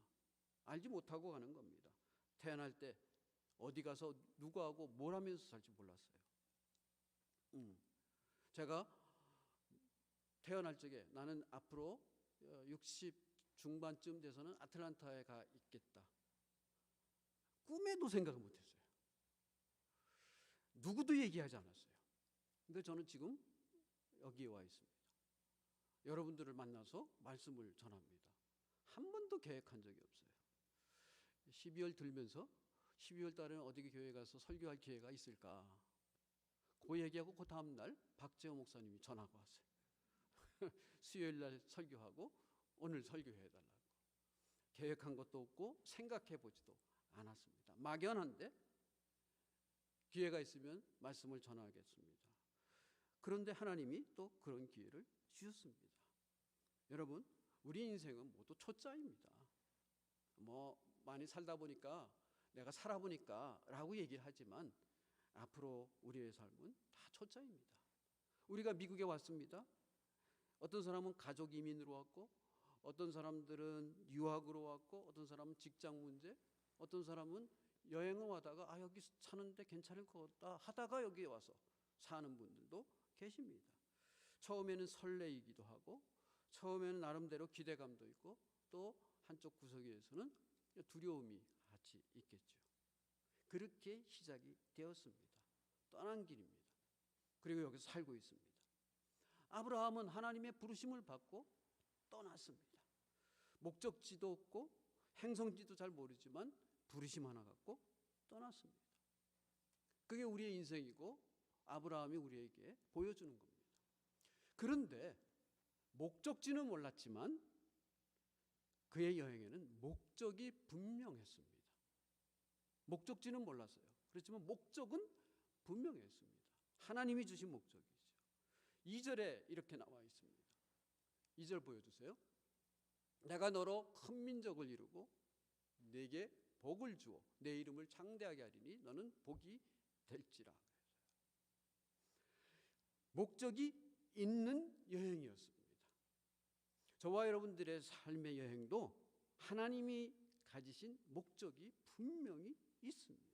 알지 못하고 가는 겁니다. 태어날 때 어디 가서 누구하고 뭘 하면서 살지 몰랐어요. 제가 태어날 적에 나는 앞으로 60 중반쯤 돼서는 아틀란타에 가 있겠다. 꿈에도 생각을 못했어요. 누구도 얘기하지 않았어요. 근데 저는 지금 여기에 와 있습니다. 여러분들을 만나서 말씀을 전합니다. 한 번도 계획한 적이 없어요. 12월 들면서 12월 달에는 어디 교회 가서 설교할 기회가 있을까? 그 얘기하고 그 다음 날 박재호 목사님이 전화가 왔어요. 수요일 날 설교하고 오늘 설교해달라고. 계획한 것도 없고 생각해 보지도 않았습니다. 막연한데 기회가 있으면 말씀을 전하겠습니다. 그런데 하나님이 또 그런 기회를 주셨습니다. 여러분, 우리 인생은 모두 초짜입니다. 뭐 많이 살다 보니까 내가 살아보니까 라고 얘기를 하지만 앞으로 우리의 삶은 다 초짜입니다. 우리가 미국에 왔습니다. 어떤 사람은 가족 이민으로 왔고 어떤 사람들은 유학으로 왔고 어떤 사람은 직장 문제 어떤 사람은 여행을 하다가 여기 사는데 괜찮을 것 같다 하다가 여기에 와서 사는 분들도 계십니다. 처음에는 설레이기도 하고 처음에는 나름대로 기대감도 있고 또 한쪽 구석에서는 두려움이 같이 있겠죠. 그렇게 시작이 되었습니다. 떠난 길입니다. 그리고 여기서 살고 있습니다. 아브라함은 하나님의 부르심을 받고 떠났습니다. 목적지도 없고 행성지도 잘 모르지만 부르심 하나 갖고 떠났습니다. 그게 우리의 인생이고 아브라함이 우리에게 보여주는 겁니다. 그런데 목적지는 몰랐지만 그의 여행에는 목적이 분명했습니다. 목적지는 몰랐어요. 그렇지만 목적은 분명했습니다. 하나님이 주신 목적이죠. 2절에 이렇게 나와 있습니다. 2절 보여주세요. 내가 너로 큰 민족을 이루고 네게 복을 주어 내 이름을 창대하게 하리니 너는 복이 될지라. 목적이 있는 여행이었습니다. 저와 여러분들의 삶의 여행도 하나님이 가지신 목적이 분명히 있습니다.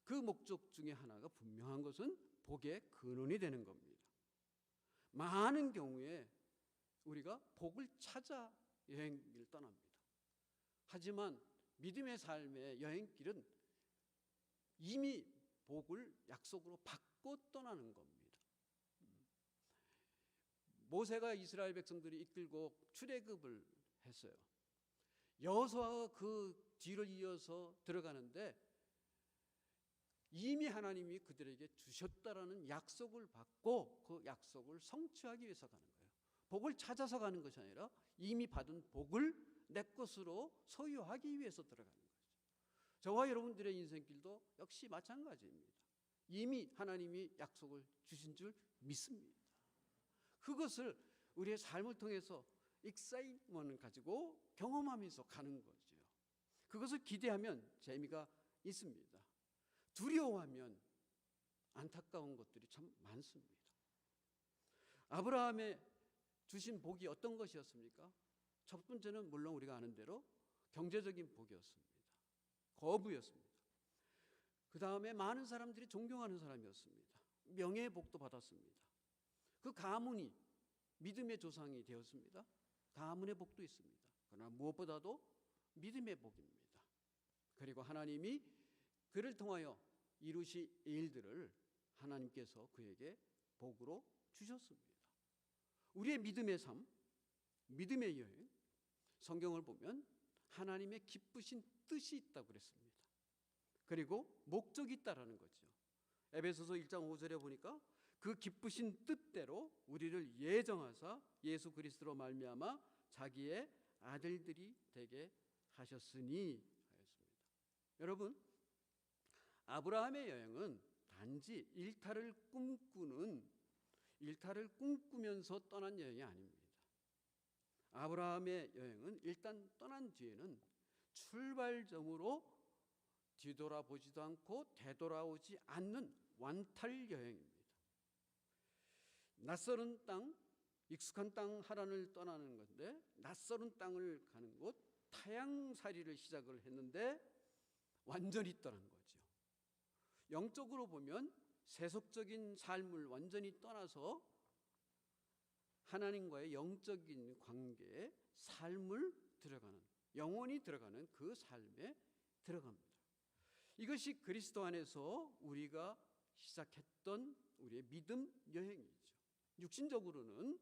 그 목적 중에 하나가 분명한 것은 복의 근원이 되는 겁니다. 많은 경우에 우리가 복을 찾아 여행을 떠납니다. 하지만 믿음의 삶의 여행길은 이미 복을 약속으로 받고 떠나는 겁니다. 모세가 이스라엘 백성들이 이끌고 출애굽을 했어요. 여호수아가 그 뒤를 이어서 들어가는데 이미 하나님이 그들에게 주셨다라는 약속을 받고 그 약속을 성취하기 위해서 가는 거예요. 복을 찾아서 가는 것이 아니라 이미 받은 복을 내 것으로 소유하기 위해서 들어가는 거죠. 저와 여러분들의 인생길도 역시 마찬가지입니다. 이미 하나님이 약속을 주신 줄 믿습니다. 그것을 우리의 삶을 통해서 익사이먼을 가지고 경험하면서 가는 거죠. 그것을 기대하면 재미가 있습니다. 두려워하면 안타까운 것들이 참 많습니다. 아브라함의 주신 복이 어떤 것이었습니까? 첫 번째는 물론 우리가 아는 대로 경제적인 복이었습니다. 거부였습니다. 그 다음에 많은 사람들이 존경하는 사람이었습니다. 명예의 복도 받았습니다. 그 가문이 믿음의 조상이 되었습니다. 가문의 복도 있습니다. 그러나 무엇보다도 믿음의 복입니다. 그리고 하나님이 그를 통하여 이루실 일들을 하나님께서 그에게 복으로 주셨습니다. 우리의 믿음의 삶, 믿음의 여행, 성경을 보면 하나님의 기쁘신 뜻이 있다고 그랬습니다. 그리고 목적이 있다라는 거죠. 에베소서 1장 5절에 보니까 그 기쁘신 뜻대로 우리를 예정하사 예수 그리스도로 말미암아 자기의 아들들이 되게 하셨으니 하였습니다. 여러분, 아브라함의 여행은 단지 일탈을 꿈꾸면서 떠난 여행이 아닙니다. 아브라함의 여행은 일단 떠난 뒤에는 출발점으로 뒤돌아보지도 않고 되돌아오지 않는 완탈 여행입니다. 낯설은 땅, 익숙한 땅 하나를 떠나는 건데 낯설은 땅을 가는 곳 타향살이를 시작을 했는데 완전히 떠난 거죠. 영적으로 보면 세속적인 삶을 완전히 떠나서 하나님과의 영적인 관계에 삶을 들어가는, 영원히 들어가는 그 삶에 들어갑니다. 이것이 그리스도 안에서 우리가 시작했던 우리의 믿음 여행이죠. 육신적으로는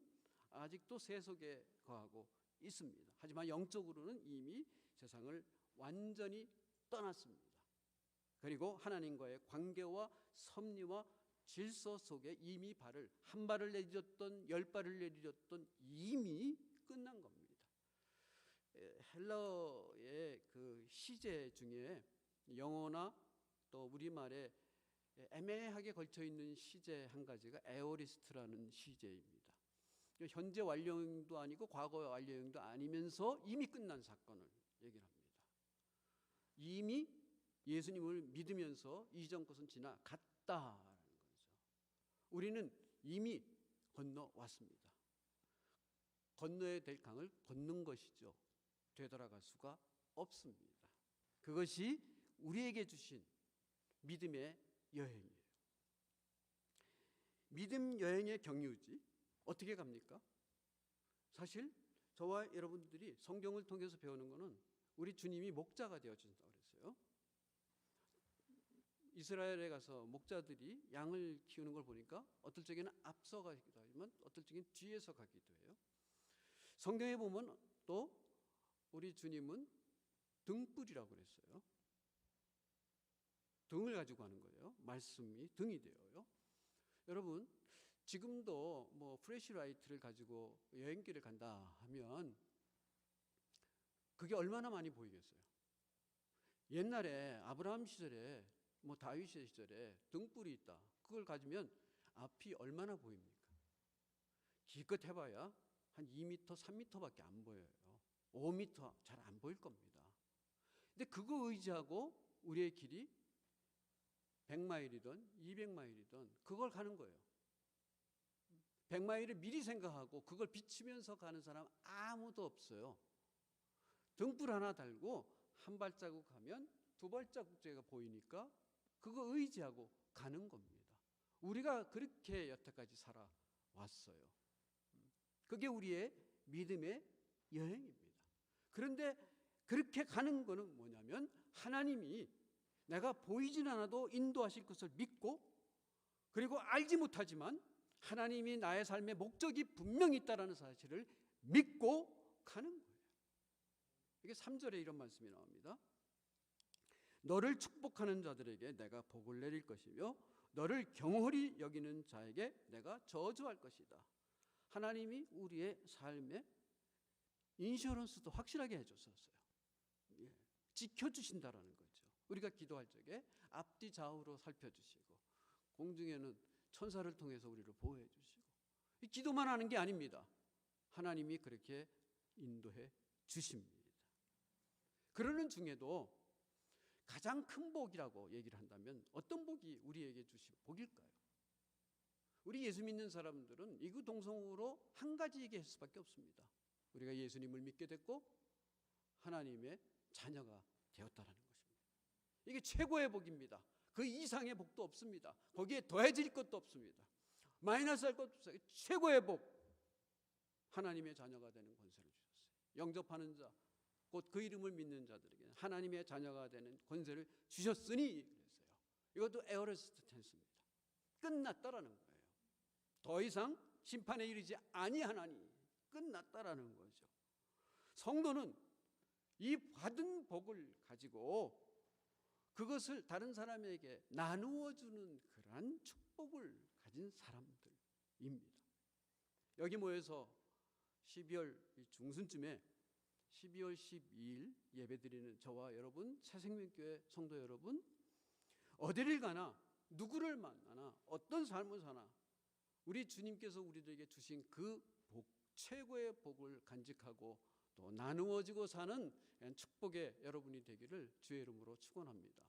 아직도 세속에 거하고 있습니다. 하지만 영적으로는 이미 세상을 완전히 떠났습니다. 그리고 하나님과의 관계와 섭리와 질서 속에 이미 한 발을 내딛었던 10발을 내딛었던 이미 끝난 겁니다. 헬라어의 그 시제 중에 영어나 또 우리말에 애매하게 걸쳐 있는 시제 한 가지가 에오리스트라는 시제입니다. 현재 완료형도 아니고 과거 완료형도 아니면서 이미 끝난 사건을 얘기를 합니다. 이미 예수님을 믿으면서 이전 것은 지나갔다라는 거죠. 우리는 이미 건너왔습니다. 건너야 될 강을 건넌 것이죠. 되돌아갈 수가 없습니다. 그것이 우리에게 주신 믿음의 여행이에요. 믿음 여행의 경유지 어떻게 갑니까? 사실 저와 여러분들이 성경을 통해서 배우는 것은 우리 주님이 목자가 되어준다고 그랬어요. 이스라엘에 가서 목자들이 양을 키우는 걸 보니까 어떨 적에는 앞서 가기도 하지만 어떨 적에는 뒤에서 가기도 해요. 성경에 보면 또 우리 주님은 등불이라고 그랬어요. 등을 가지고 가는 거예요. 말씀이 등이 되어요. 여러분, 지금도 뭐 플래시라이트를 가지고 여행길을 간다 하면 그게 얼마나 많이 보이겠어요. 옛날에 아브라함 시절에 뭐 다윗 시절에 등불이 있다. 그걸 가지면 앞이 얼마나 보입니까? 기껏 해봐야 한 2m, 3m밖에 안 보여요. 5m 잘 안 보일 겁니다. 근데 그거 의지하고 우리의 길이 100마일이든 200마일이든 그걸 가는 거예요. 100마일을 미리 생각하고 그걸 비추면서 가는 사람 아무도 없어요. 등불 하나 달고 한 발자국 가면 두 발자국째가 보이니까 그거 의지하고 가는 겁니다. 우리가 그렇게 여태까지 살아왔어요. 그게 우리의 믿음의 여행입니다. 그런데 그렇게 가는 거는 뭐냐면 하나님이 내가 보이진 않아도 인도하실 것을 믿고 그리고 알지 못하지만 하나님이 나의 삶의 목적이 분명히 있다는 사실을 믿고 가는 거예요. 이게 3절에 이런 말씀이 나옵니다. 너를 축복하는 자들에게 내가 복을 내릴 것이며 너를 경홀히 여기는 자에게 내가 저주할 것이다. 하나님이 우리의 삶의 인슈런스도 확실하게 해줬었어요. 예, 지켜주신다라는 거죠. 우리가 기도할 적에 앞뒤 좌우로 살펴주시고 공중에는 천사를 통해서 우리를 보호해 주시고 이 기도만 하는 게 아닙니다. 하나님이 그렇게 인도해 주십니다. 그러는 중에도 가장 큰 복이라고 얘기를 한다면 어떤 복이 우리에게 주신 복일까요? 우리 예수 믿는 사람들은 이구동성으로 한 가지 얘기할 수밖에 없습니다. 우리가 예수님을 믿게 됐고 하나님의 자녀가 되었다라는 것입니다. 이게 최고의 복입니다. 그 이상의 복도 없습니다. 거기에 더해질 것도 없습니다. 마이너스할 것도 없어요. 최고의 복, 하나님의 자녀가 되는 권세를 주셨어요. 영접하는 자, 곧 그 이름을 믿는 자들에게 하나님의 자녀가 되는 권세를 주셨으니 그랬어요. 이것도 에어레스트 텐스입니다. 끝났다라는 거예요. 더 이상 심판에 이르지 아니하나니 끝났다라는 거죠. 성도는 이 받은 복을 가지고 그것을 다른 사람에게 나누어 주는 그러한 축복을 가진 사람들입니다. 여기 모여서 12월 중순쯤에 12월 12일 예배드리는 저와 여러분, 새생명교회 성도 여러분, 어디를 가나 누구를 만나나 어떤 삶을 사나 우리 주님께서 우리들에게 주신 그 복, 최고의 복을 간직하고 또 나누어지고 사는 축복의 여러분이 되기를 주의 이름으로 축원합니다.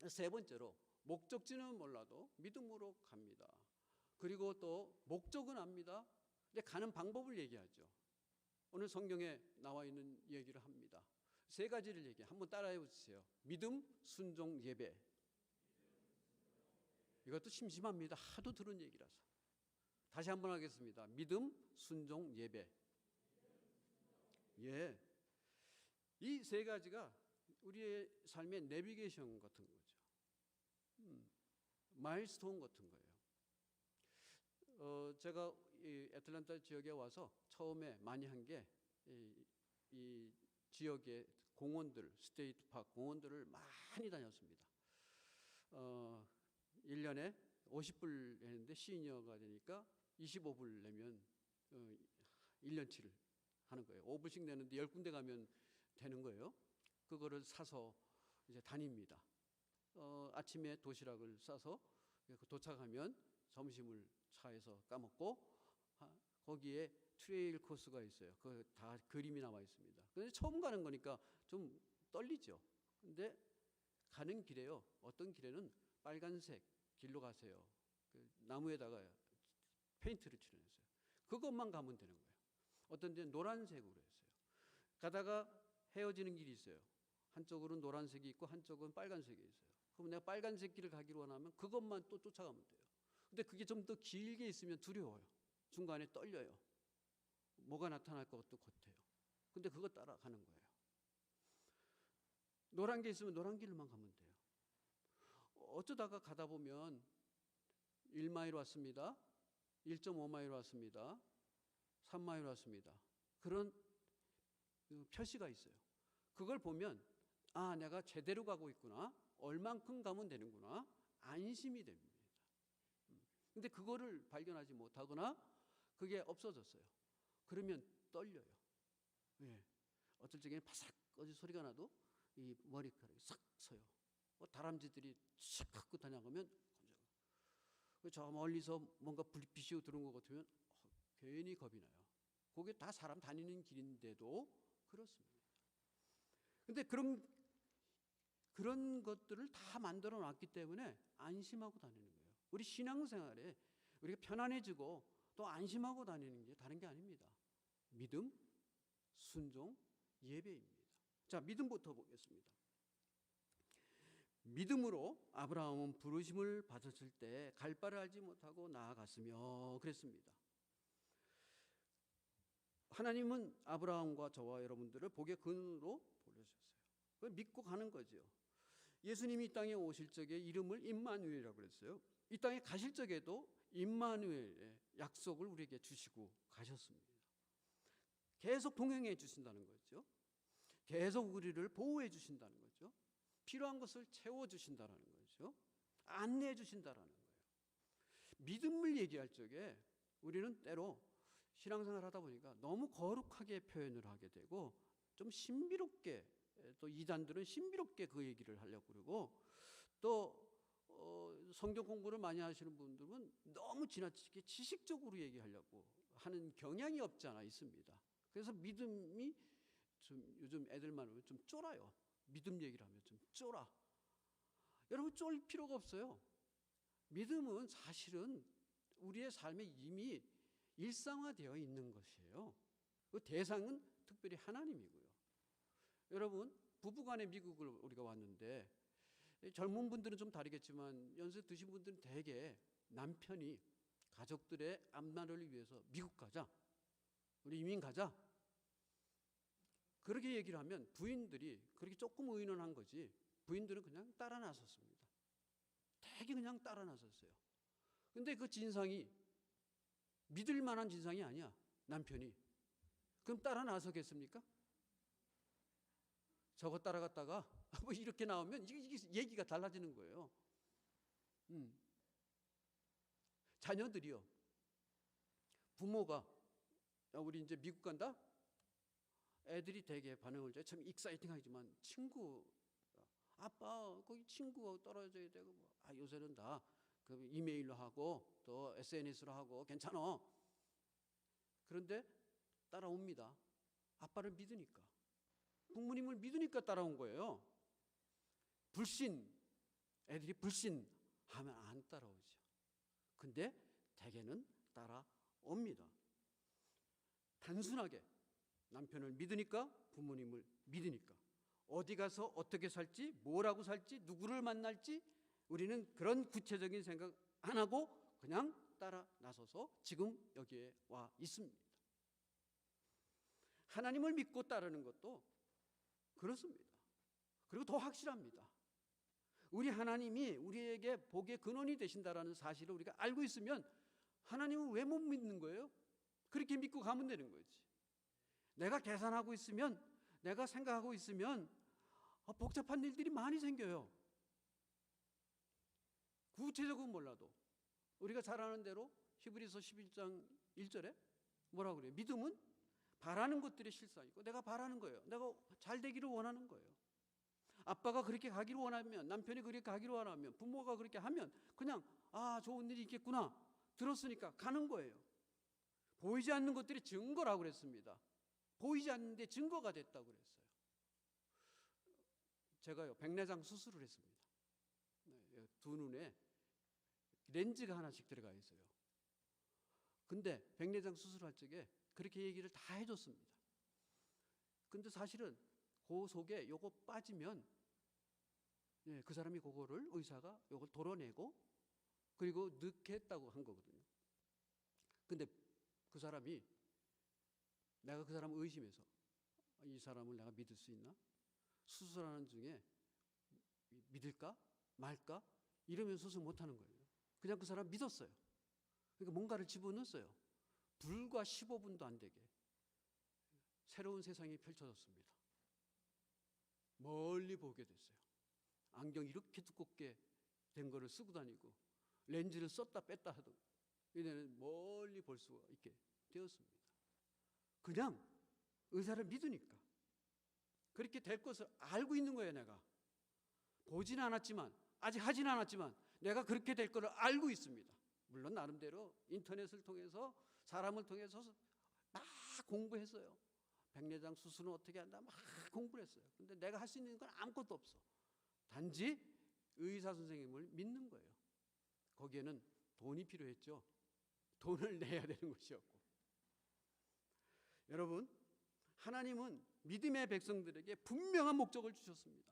세 번째로 목적지는 몰라도 믿음으로 갑니다. 그리고 또 목적은 압니다. 근데 가는 방법을 얘기하죠. 오늘 성경에 나와 있는 얘기를 합니다. 세 가지를 얘기해. 한번 따라해 보세요. 믿음, 순종, 예배. 이것도 심심합니다. 하도 들은 얘기라서. 다시 한번 하겠습니다. 믿음, 순종, 예배. 예. 이 세 가지가 우리의 삶의 내비게이션 같은 거죠. 마일스톤 같은 거예요. 제가 이 애틀랜타 지역에 와서 처음에 많이 한 게 이 지역의 공원들, 스테이트 파크 공원들을 많이 다녔습니다. 1년에 50불 했는데 시니어가 되니까 25불 내면 1년치를 하는 거예요. 5불씩 내는데 10군데 가면 되는 거예요. 그거를 사서 이제 다닙니다. 아침에 도시락을 싸서 도착하면 점심을 차에서 까먹고 거기에 트레일 코스가 있어요. 그 다 그림이 나와 있습니다. 그런데 처음 가는 거니까 좀 떨리죠. 근데 가는 길에요. 어떤 길에는 빨간색 길로 가세요. 그 나무에다가 페인트를 칠해놨어요. 그것만 가면 되는 거예요. 어떤 데는 노란색으로 했어요. 가다가 헤어지는 길이 있어요. 한쪽으로는 노란색이 있고 한쪽은 빨간색이 있어요. 그럼 내가 빨간색 길을 가기로 원하면 그것만 또 쫓아가면 돼요. 근데 그게 좀 더 길게 있으면 두려워요. 중간에 떨려요. 뭐가 나타날 것도 같아요. 근데 그거 따라가는 거예요. 노란 게 있으면 노란 길로만 가면 돼요. 어쩌다가 가다 보면 1마일 왔습니다. 1.5마일 왔습니다. 3마일 왔습니다. 그런 표시가 있어요. 그걸 보면 아, 내가 제대로 가고 있구나. 얼만큼 가면 되는구나. 안심이 됩니다. 근데 그거를 발견하지 못하거나 그게 없어졌어요. 그러면 떨려요. 예. 어떨 적에는 바삭 어디 소리가 나도 이 머리카락이 싹 서요. 다람쥐들이 샥 갖고 다녀가면 저 멀리서 뭔가 불빛이 들어온 것 같으면 괜히 겁이 나요. 그게 다 사람 다니는 길인데도 그렇습니다. 근데 그런 것들을 다 만들어 놨기 때문에 안심하고 다니는 거예요. 우리 신앙생활에 우리가 편안해지고 또 안심하고 다니는 게 다른 게 아닙니다. 믿음, 순종, 예배입니다. 자, 믿음부터 보겠습니다. 믿음으로 아브라함은 부르심을 받았을 때 갈 바를 알지 못하고 나아갔으며 그랬습니다. 하나님은 아브라함과 저와 여러분들을 복의 근원으로 보내셨어요. 그걸 믿고 가는 거죠. 예수님이 이 땅에 오실 적에 이름을 임마누엘이라고 그랬어요. 이 땅에 가실 적에도 임마누엘의 약속을 우리에게 주시고 가셨습니다. 계속 동행해 주신다는 거죠. 계속 우리를 보호해 주신다는 거죠. 필요한 것을 채워주신다는 거죠. 안내해 주신다는 거예요. 믿음을 얘기할 적에 우리는 때로 신앙생활 하다 보니까 너무 거룩하게 표현을 하게 되고 좀 신비롭게, 또 이단들은 신비롭게 그 얘기를 하려고 그러고, 또 성경 공부를 많이 하시는 분들은 너무 지나치게 지식적으로 얘기하려고 하는 경향이 없지 않아 있습니다. 그래서 믿음이 좀 요즘 애들만 좀 쫄아요. 믿음 얘기를 하면 좀 쫄아. 여러분, 쫄 필요가 없어요. 믿음은 사실은 우리의 삶에 이미 일상화되어 있는 것이에요. 그 대상은 특별히 하나님이고요. 여러분, 부부간에 미국을 우리가 왔는데 젊은 분들은 좀 다르겠지만 연세 드신 분들은 대개 남편이 가족들의 앞날을 위해서 미국 가자, 우리 이민 가자, 그렇게 얘기를 하면 부인들이 그렇게 조금 의논한 거지 부인들은 그냥 따라 나섰습니다. 되게 그냥 따라 나섰어요. 근데 그 진상이 믿을 만한 진상이 아니야, 남편이. 그럼 따라 나서겠습니까? 저거 따라갔다가 뭐 이렇게 나오면 이게 얘기가 달라지는 거예요. 자녀들이요, 부모가 야, 우리 이제 미국 간다? 애들이 되게 반응을 참 익사이팅하지만 친구, 아빠 거기 친구하고 떨어져야 되고 요새는 다 그 이메일로 하고 또 SNS로 하고 괜찮아. 그런데 따라옵니다. 아빠를 믿으니까, 부모님을 믿으니까 따라온 거예요. 불신, 애들이 불신하면 안 따라오죠. 근데 대개는 따라옵니다. 단순하게 남편을 믿으니까, 부모님을 믿으니까, 어디 가서 어떻게 살지, 뭐라고 살지, 누구를 만날지 우리는 그런 구체적인 생각 안 하고 그냥 따라 나서서 지금 여기에 와 있습니다. 하나님을 믿고 따르는 것도 그렇습니다. 그리고 더 확실합니다. 우리 하나님이 우리에게 복의 근원이 되신다라는 사실을 우리가 알고 있으면 하나님은 왜 못 믿는 거예요? 그렇게 믿고 가면 되는 거지. 내가 계산하고 있으면, 내가 생각하고 있으면 복잡한 일들이 많이 생겨요. 구체적으로 몰라도 우리가 잘 아는 대로 히브리서 11장 1절에 뭐라고 그래요? 믿음은 바라는 것들의 실상이고 내가 바라는 거예요. 내가 잘 되기를 원하는 거예요. 아빠가 그렇게 가기를 원하면, 남편이 그렇게 가기를 원하면, 부모가 그렇게 하면 그냥 좋은 일이 있겠구나 들었으니까 가는 거예요. 보이지 않는 것들이 증거라고 그랬습니다. 보이지 않는데 증거가 됐다고 그랬어요. 제가요, 백내장 수술을 했습니다. 두 눈에 렌즈가 하나씩 들어가 있어요. 근데 백내장 수술할 적에 그렇게 얘기를 다 해줬습니다. 근데 사실은 그 속에 요거 빠지면 그 사람이 그거를, 의사가 요걸 도려내고 그리고 넣겠다고 한 거거든요. 근데 그 사람이 내가 그 사람을 의심해서 이 사람을 내가 믿을 수 있나? 수술하는 중에 믿을까? 말까? 이러면서 수술 못하는 거예요. 그냥 그 사람 믿었어요. 그러니까 뭔가를 집어넣었어요. 불과 15분도 안 되게 새로운 세상이 펼쳐졌습니다. 멀리 보게 됐어요. 안경 이렇게 두껍게 된 거를 쓰고 다니고 렌즈를 썼다 뺐다 하던 이제는 멀리 볼 수가 있게 되었습니다. 그냥 의사를 믿으니까 그렇게 될 것을 알고 있는 거예요. 내가 보지는 않았지만, 아직 하지는 않았지만 내가 그렇게 될 것을 알고 있습니다. 물론 나름대로 인터넷을 통해서 사람을 통해서 막 공부했어요. 백내장 수술은 어떻게 한다 막 공부를 했어요. 근데 내가 할 수 있는 건 아무것도 없어. 단지 의사 선생님을 믿는 거예요. 거기에는 돈이 필요했죠. 돈을 내야 되는 것이었고. 여러분, 하나님은 믿음의 백성들에게 분명한 목적을 주셨습니다.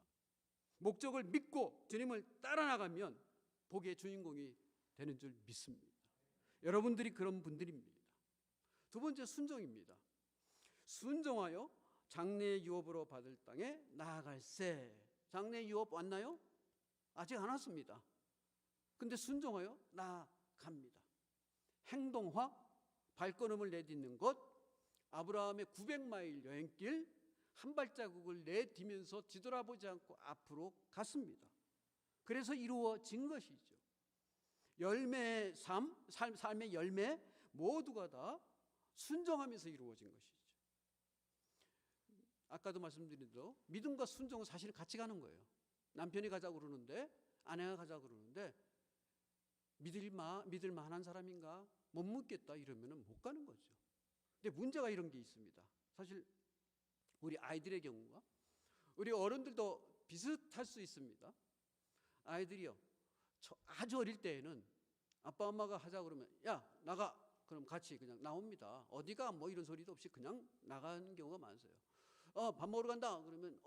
목적을 믿고 주님을 따라 나가면 복의 주인공이 되는 줄 믿습니다. 여러분들이 그런 분들입니다. 두 번째, 순종입니다. 순종하여 장래 유업으로 받을 땅에 나아갈세. 장래 유업 왔나요? 아직 안 왔습니다. 근데 순종하여 나아갑니다. 행동화, 발걸음을 내딛는 것, 아브라함의 900마일 여행길 한 발자국을 내디면서 뒤돌아보지 않고 앞으로 갔습니다. 그래서 이루어진 것이죠. 열매의 삶의 열매 모두가 다 순종하면서 이루어진 것이죠. 아까도 말씀드린 대로 믿음과 순종은 사실 같이 가는 거예요. 남편이 가자고 그러는데 아내가 가자고 그러는데 믿을 만한 사람인가? 못 믿겠다 이러면 못 가는 거죠. 근데 문제가 이런 게 있습니다. 사실 우리 아이들의 경우가 우리 어른들도 비슷할 수 있습니다. 아이들이요, 아주 어릴 때에는 아빠 엄마가 하자 그러면 야 나가, 그럼 같이 그냥 나옵니다. 어디가 뭐 이런 소리도 없이 그냥 나가는 경우가 많으세요. 밥 먹으러 간다 그러면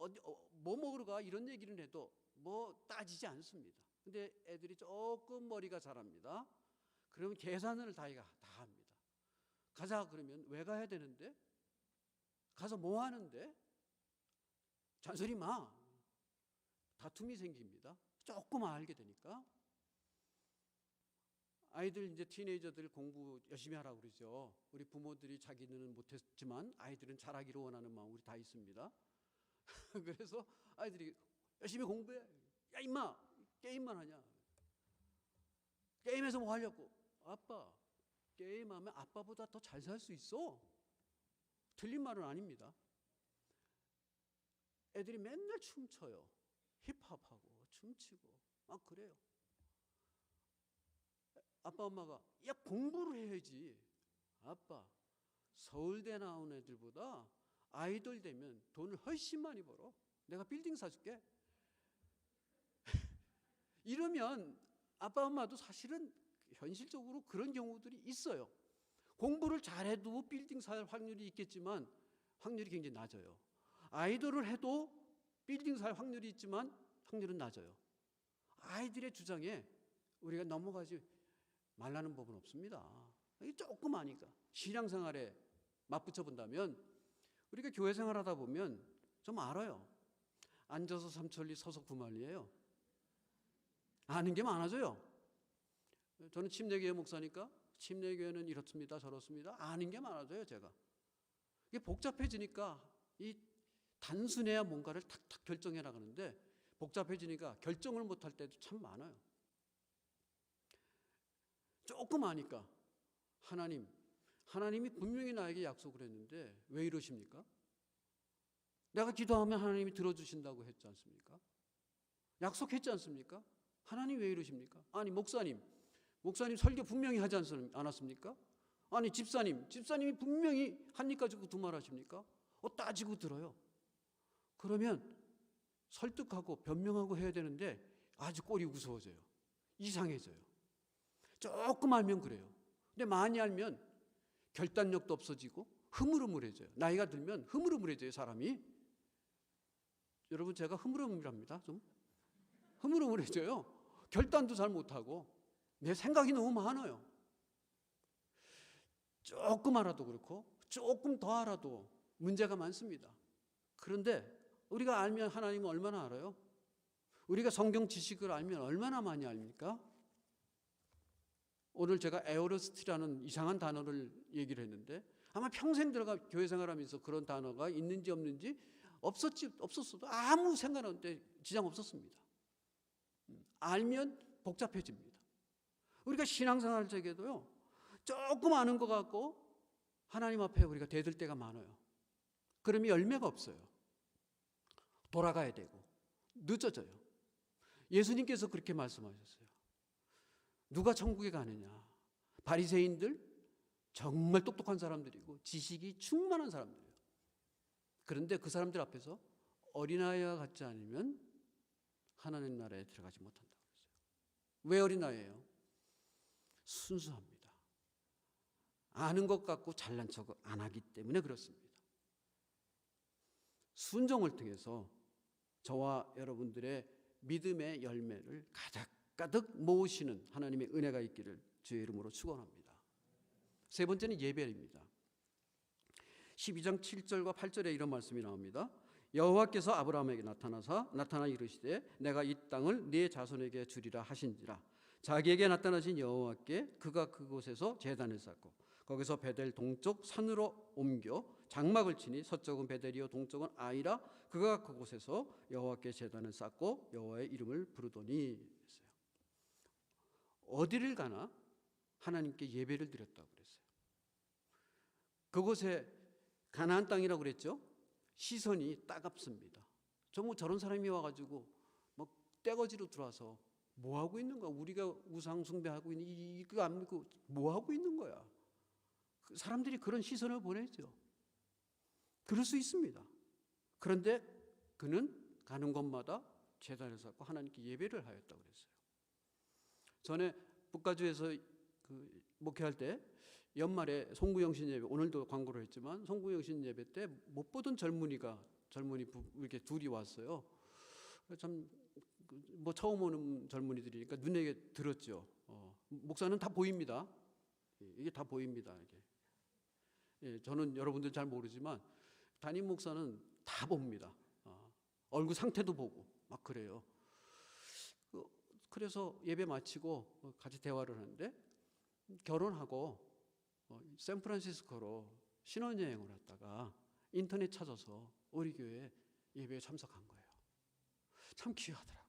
뭐 먹으러 가 이런 얘기를 해도 뭐 따지지 않습니다. 근데 애들이 조금 머리가 자랍니다. 그러면 계산을 다 합니다. 가자 그러면 왜 가야 되는데? 가서 뭐 하는데? 잔소리 마. 다툼이 생깁니다. 조금 알게 되니까. 아이들 이제 티네이저들 공부 열심히 하라고 그러죠. 우리 부모들이 자기는 못했지만 아이들은 잘하기를 원하는 마음 우리 다 있습니다. 그래서 아이들이 열심히 공부해. 야 임마 게임만 하냐? 게임에서 뭐 하려고? 아빠 게임하면 아빠보다 더 잘 살 수 있어. 틀린 말은 아닙니다. 애들이 맨날 춤춰요. 힙합하고 춤추고 막 그래요. 아빠 엄마가 야 공부를 해야지. 아빠 서울대 나온 애들보다 아이돌 되면 돈을 훨씬 많이 벌어. 내가 빌딩 사줄게. 이러면 아빠 엄마도 사실은 현실적으로 그런 경우들이 있어요. 공부를 잘해도 빌딩 살 확률이 있겠지만 확률이 굉장히 낮아요. 아이돌을 해도 빌딩 살 확률이 있지만 확률은 낮아요. 아이들의 주장에 우리가 넘어가지 말라는 법은 없습니다. 이게 조금 아니까. 신앙생활에 맞붙여 본다면 우리가 교회 생활하다 보면 좀 알아요. 앉아서 삼천리 서서 구만리예요. 아는 게 많아져요. 저는 침례교회 목사니까 침례교회는 이렇습니다 저렇습니다 아는 게 많아져요. 제가 이게 복잡해지니까 이 단순해야 뭔가를 탁탁 결정해 나가는데 복잡해지니까 결정을 못할 때도 참 많아요. 조금 아니까 하나님이 분명히 나에게 약속을 했는데 왜 이러십니까? 내가 기도하면 하나님이 들어주신다고 했지 않습니까? 약속했지 않습니까? 하나님 왜 이러십니까? 아니 목사님 설교 분명히 하지 않았습니까? 아니 집사님이 분명히 한 입 가지고 두말하십니까? 따지고 들어요. 그러면 설득하고 변명하고 해야 되는데 아주 꼴이 우스워져요. 이상해져요. 조금 알면 그래요. 근데 많이 알면 결단력도 없어지고 흐물흐물해져요. 나이가 들면 흐물흐물해져요 사람이. 여러분 제가 흐물흐물합니다. 좀 흐물흐물해져요. 결단도 잘 못하고 내 생각이 너무 많아요. 조금 알아도 그렇고 조금 더 알아도 문제가 많습니다. 그런데 우리가 알면 하나님은 얼마나 알아요? 우리가 성경 지식을 알면 얼마나 많이 압니까? 오늘 제가 에어로스트라는 이상한 단어를 얘기를 했는데 아마 평생 들어가 교회 생활하면서 그런 단어가 있는지 없는지 없었어도 아무 상관없는데 지장 없었습니다. 알면 복잡해집니다. 우리가 신앙생활 중에도요 조금 아는 것 같고 하나님 앞에 우리가 대들 때가 많아요. 그러면 열매가 없어요. 돌아가야 되고 늦어져요. 예수님께서 그렇게 말씀하셨어요. 누가 천국에 가느냐? 바리새인들 정말 똑똑한 사람들이고 지식이 충만한 사람들이에요. 그런데 그 사람들 앞에서 어린아이와 같지 않으면 하나님 나라에 들어가지 못한다고 그랬어요. 왜 어린아이예요? 순수합니다. 아는 것 같고 잘난 척 안 하기 때문에 그렇습니다. 순종을 통해서 저와 여러분들의 믿음의 열매를 가득 모으시는 하나님의 은혜가 있기를 주의 이름으로 축원합니다. 세 번째는 예배입니다. 12장 7절과 8절에 이런 말씀이 나옵니다. 여호와께서 아브라함에게 나타나 이르시되 내가 이 땅을 네 자손에게 주리라 하신지라. 자기에게 나타나신 여호와께 그가 그곳에서 제단을 쌓고 거기서 베델 동쪽 산으로 옮겨 장막을 치니 서쪽은 베델이요 동쪽은 아이라. 그가 그곳에서 여호와께 제단을 쌓고 여호와의 이름을 부르더니 했어요. 어디를 가나 하나님께 예배를 드렸다고 그랬어요. 그곳에 가나안 땅이라고 그랬죠. 시선이 따갑습니다. 저런 사람이 와가지고 막 떼거지로 들어와서 뭐 하고 있는 거야? 우리가 우상 숭배하고 있는 이거 안 믿고 뭐 하고 있는 거야? 사람들이 그런 시선을 보내죠. 그럴 수 있습니다. 그런데 그는 가는 곳마다 제단을 쌓고 하나님께 예배를 하였다고 그랬어요. 전에 북가주에서 목회할 때 연말에 송구영신 예배, 오늘도 광고를 했지만 송구영신 예배 때 못 보던 젊은이 이렇게 둘이 왔어요. 참 뭐 처음 오는 젊은이들이니까 눈에 들었죠. 목사는 다 보입니다. 이게 다 보입니다. 이게. 예, 저는 여러분들 잘 모르지만 담임 목사는 다 봅니다. 얼굴 상태도 보고 막 그래요. 그래서 예배 마치고 같이 대화를 하는데 결혼하고 샌프란시스코로 신혼여행을 왔다가 인터넷 찾아서 우리 교회 예배에 참석한 거예요. 참 귀하더라고요.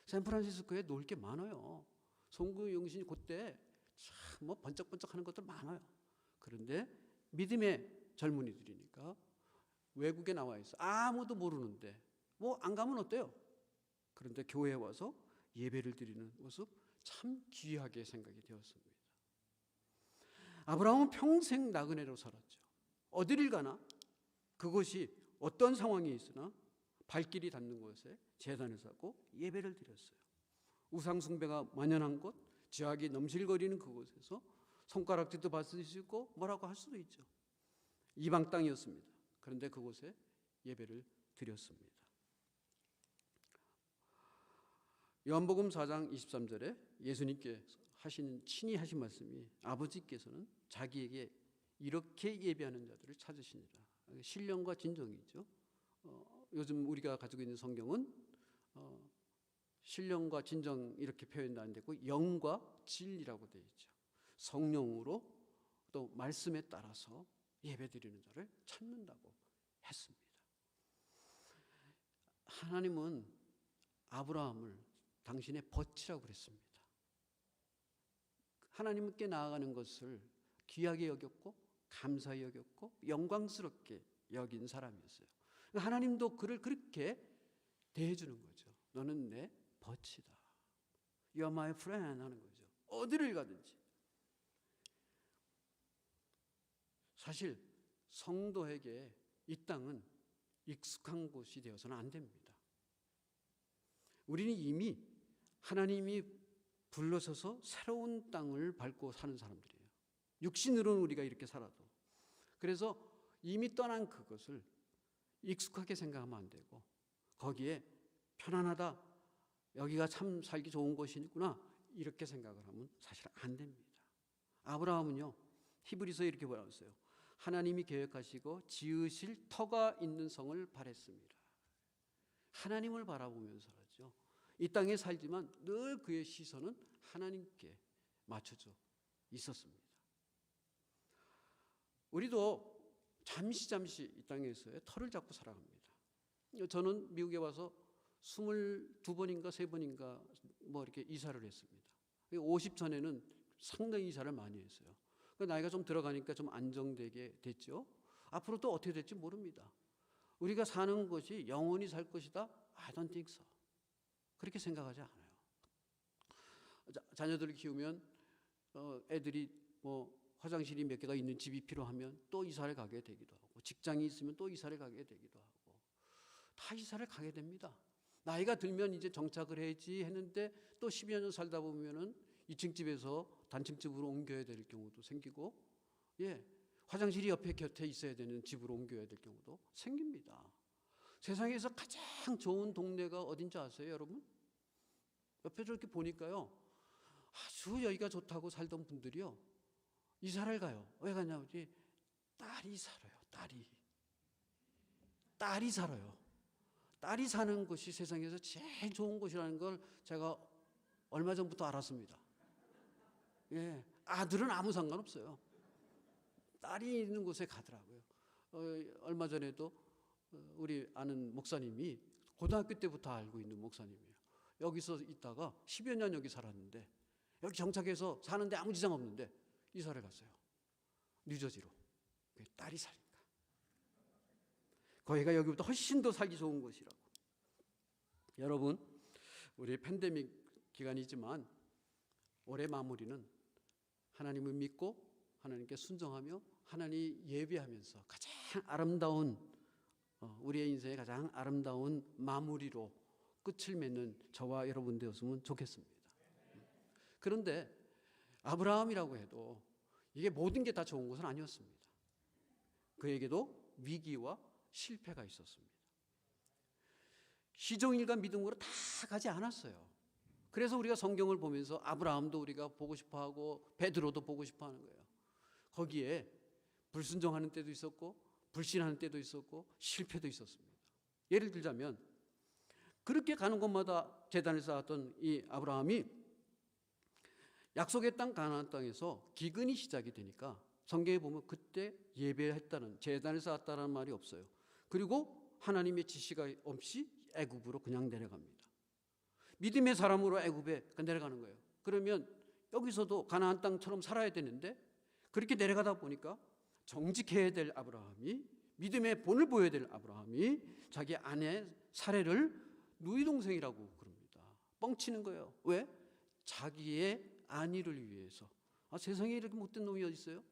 샌프란시스코에 놀 게 많아요. 송구영신이 그때 참 번쩍번쩍 하는 것들 많아요. 그런데 믿음의 젊은이들이니까 외국에 나와 있어. 아무도 모르는데 뭐 안 가면 어때요? 그런데 교회에 와서 예배를 드리는 모습 참 귀하게 생각이 되었습니다. 아브라함은 평생 나그네로 살았죠. 어디를 가나 그곳이 어떤 상황이 있으나 발길이 닿는 곳에 제단을 쌓고 예배를 드렸어요. 우상 숭배가 만연한 곳, 죄악이 넘실거리는 그곳에서 손가락질도 받을 수 있고 뭐라고 할 수도 있죠. 이방 땅이었습니다. 그런데 그곳에 예배를 드렸습니다. 요한복음 4장 23절에 예수님께 친히 하신 말씀이 아버지께서는 자기에게 이렇게 예배하는 자들을 찾으시니라. 신령과 진정이죠. 요즘 우리가 가지고 있는 성경은 신령과 진정 이렇게 표현도 안 되고 영과 진리라고 되어 있죠. 성령으로 또 말씀에 따라서 예배드리는 자를 찾는다고 했습니다. 하나님은 아브라함을 당신의 벗이라고 그랬습니다. 하나님께 나아가는 것을 귀하게 여겼고 감사히 여겼고 영광스럽게 여긴 사람이었어요. 하나님도 그를 그렇게 대해주는 거죠. 너는 내 벗이다. You are my friend 하는 거죠. 어디를 가든지. 사실 성도에게 이 땅은 익숙한 곳이 되어서는 안 됩니다. 우리는 이미 하나님이 불러서서 새로운 땅을 밟고 사는 사람들이에요. 육신으로는 우리가 이렇게 살아도. 그래서 이미 떠난 그것을 익숙하게 생각하면 안 되고 거기에 편안하다. 여기가 참 살기 좋은 곳이구나. 이렇게 생각을 하면 사실 안 됩니다. 아브라함은요. 히브리서에 이렇게 말했어요. 하나님이 계획하시고 지으실 터가 있는 성을 바랬습니다. 하나님을 바라보면서 살았죠. 이 땅에 살지만 늘 그의 시선은 하나님께 맞춰져 있었습니다. 우리도 잠시 이 땅에서의 터를 잡고 살아갑니다. 저는 미국에 와서 22번인가 3번인가 뭐 이렇게 이사를 했습니다. 50 전에는 상당히 이사를 많이 했어요. 나이가 좀 들어가니까 좀 안정되게 됐죠. 앞으로 또 어떻게 될지 모릅니다. 우리가 사는 것이 영원히 살 것이다? I don't think so. 그렇게 생각하지 않아요. 자녀들을 키우면 애들이 뭐 화장실이 몇 개가 있는 집이 필요하면 또 이사를 가게 되기도 하고, 직장이 있으면 또 이사를 가게 되기도 하고, 다 이사를 가게 됩니다. 나이가 들면 이제 정착을 해야지 했는데 또 10여 년 살다 보면은 2층 집에서 단층 집으로 옮겨야 될 경우도 생기고, 화장실이 옆에 곁에 있어야 되는 집으로 옮겨야 될 경우도 생깁니다. 세상에서 가장 좋은 동네가 어딘지 아세요, 여러분? 옆에 저렇게 보니까요, 아주 여기가 좋다고 살던 분들이요, 이사를 가요. 왜 가냐? 우리 딸이 살아요. 딸이 살아요. 딸이 사는 곳이 세상에서 제일 좋은 곳이라는 걸 제가 얼마 전부터 알았습니다. 아들은 아무 상관없어요. 딸이 있는 곳에 가더라고요. 얼마 전에도 우리 아는 목사님이 고등학교 때부터 알고 있는 목사님이에요. 여기서 있다가 10여 년 여기 살았는데, 여기 정착해서 사는데 아무 지장 없는데 이사를 갔어요. 뉴저지로. 딸이 사니까. 거기가 여기보다 훨씬 더 살기 좋은 곳이라고. 여러분, 우리 팬데믹 기간이지만 올해 마무리는 하나님을 믿고 하나님께 순종하며 하나님 예배하면서 가장 아름다운, 우리의 인생의 가장 아름다운 마무리로 끝을 맺는 저와 여러분 되었으면 좋겠습니다. 그런데 아브라함이라고 해도 이게 모든 게 다 좋은 것은 아니었습니다. 그에게도 위기와 실패가 있었습니다. 시종일과 믿음으로 다 가지 않았어요. 그래서 우리가 성경을 보면서 아브라함도 우리가 보고 싶어하고 베드로도 보고 싶어하는 거예요. 거기에 불순종하는 때도 있었고 불신하는 때도 있었고 실패도 있었습니다. 예를 들자면 그렇게 가는 곳마다 제단을 쌓았던 이 아브라함이 약속의 땅 가나안 땅에서 기근이 시작이 되니까 성경에 보면 그때 예배했다는, 제단을 쌓았다는 말이 없어요. 그리고 하나님의 지시가 없이 애굽으로 그냥 내려갑니다. 믿음의 사람으로 애굽에 내려가는 거예요. 그러면 여기서도 가나안 땅처럼 살아야 되는데 그렇게 내려가다 보니까 정직해야 될 아브라함이, 믿음의 본을 보여야 될 아브라함이 자기 아내 사례를 누이 동생이라고 그럽니다. 뻥치는 거예요. 왜? 자기의 안위를 위해서. 세상에 이렇게 못된 놈이 어디 있어요?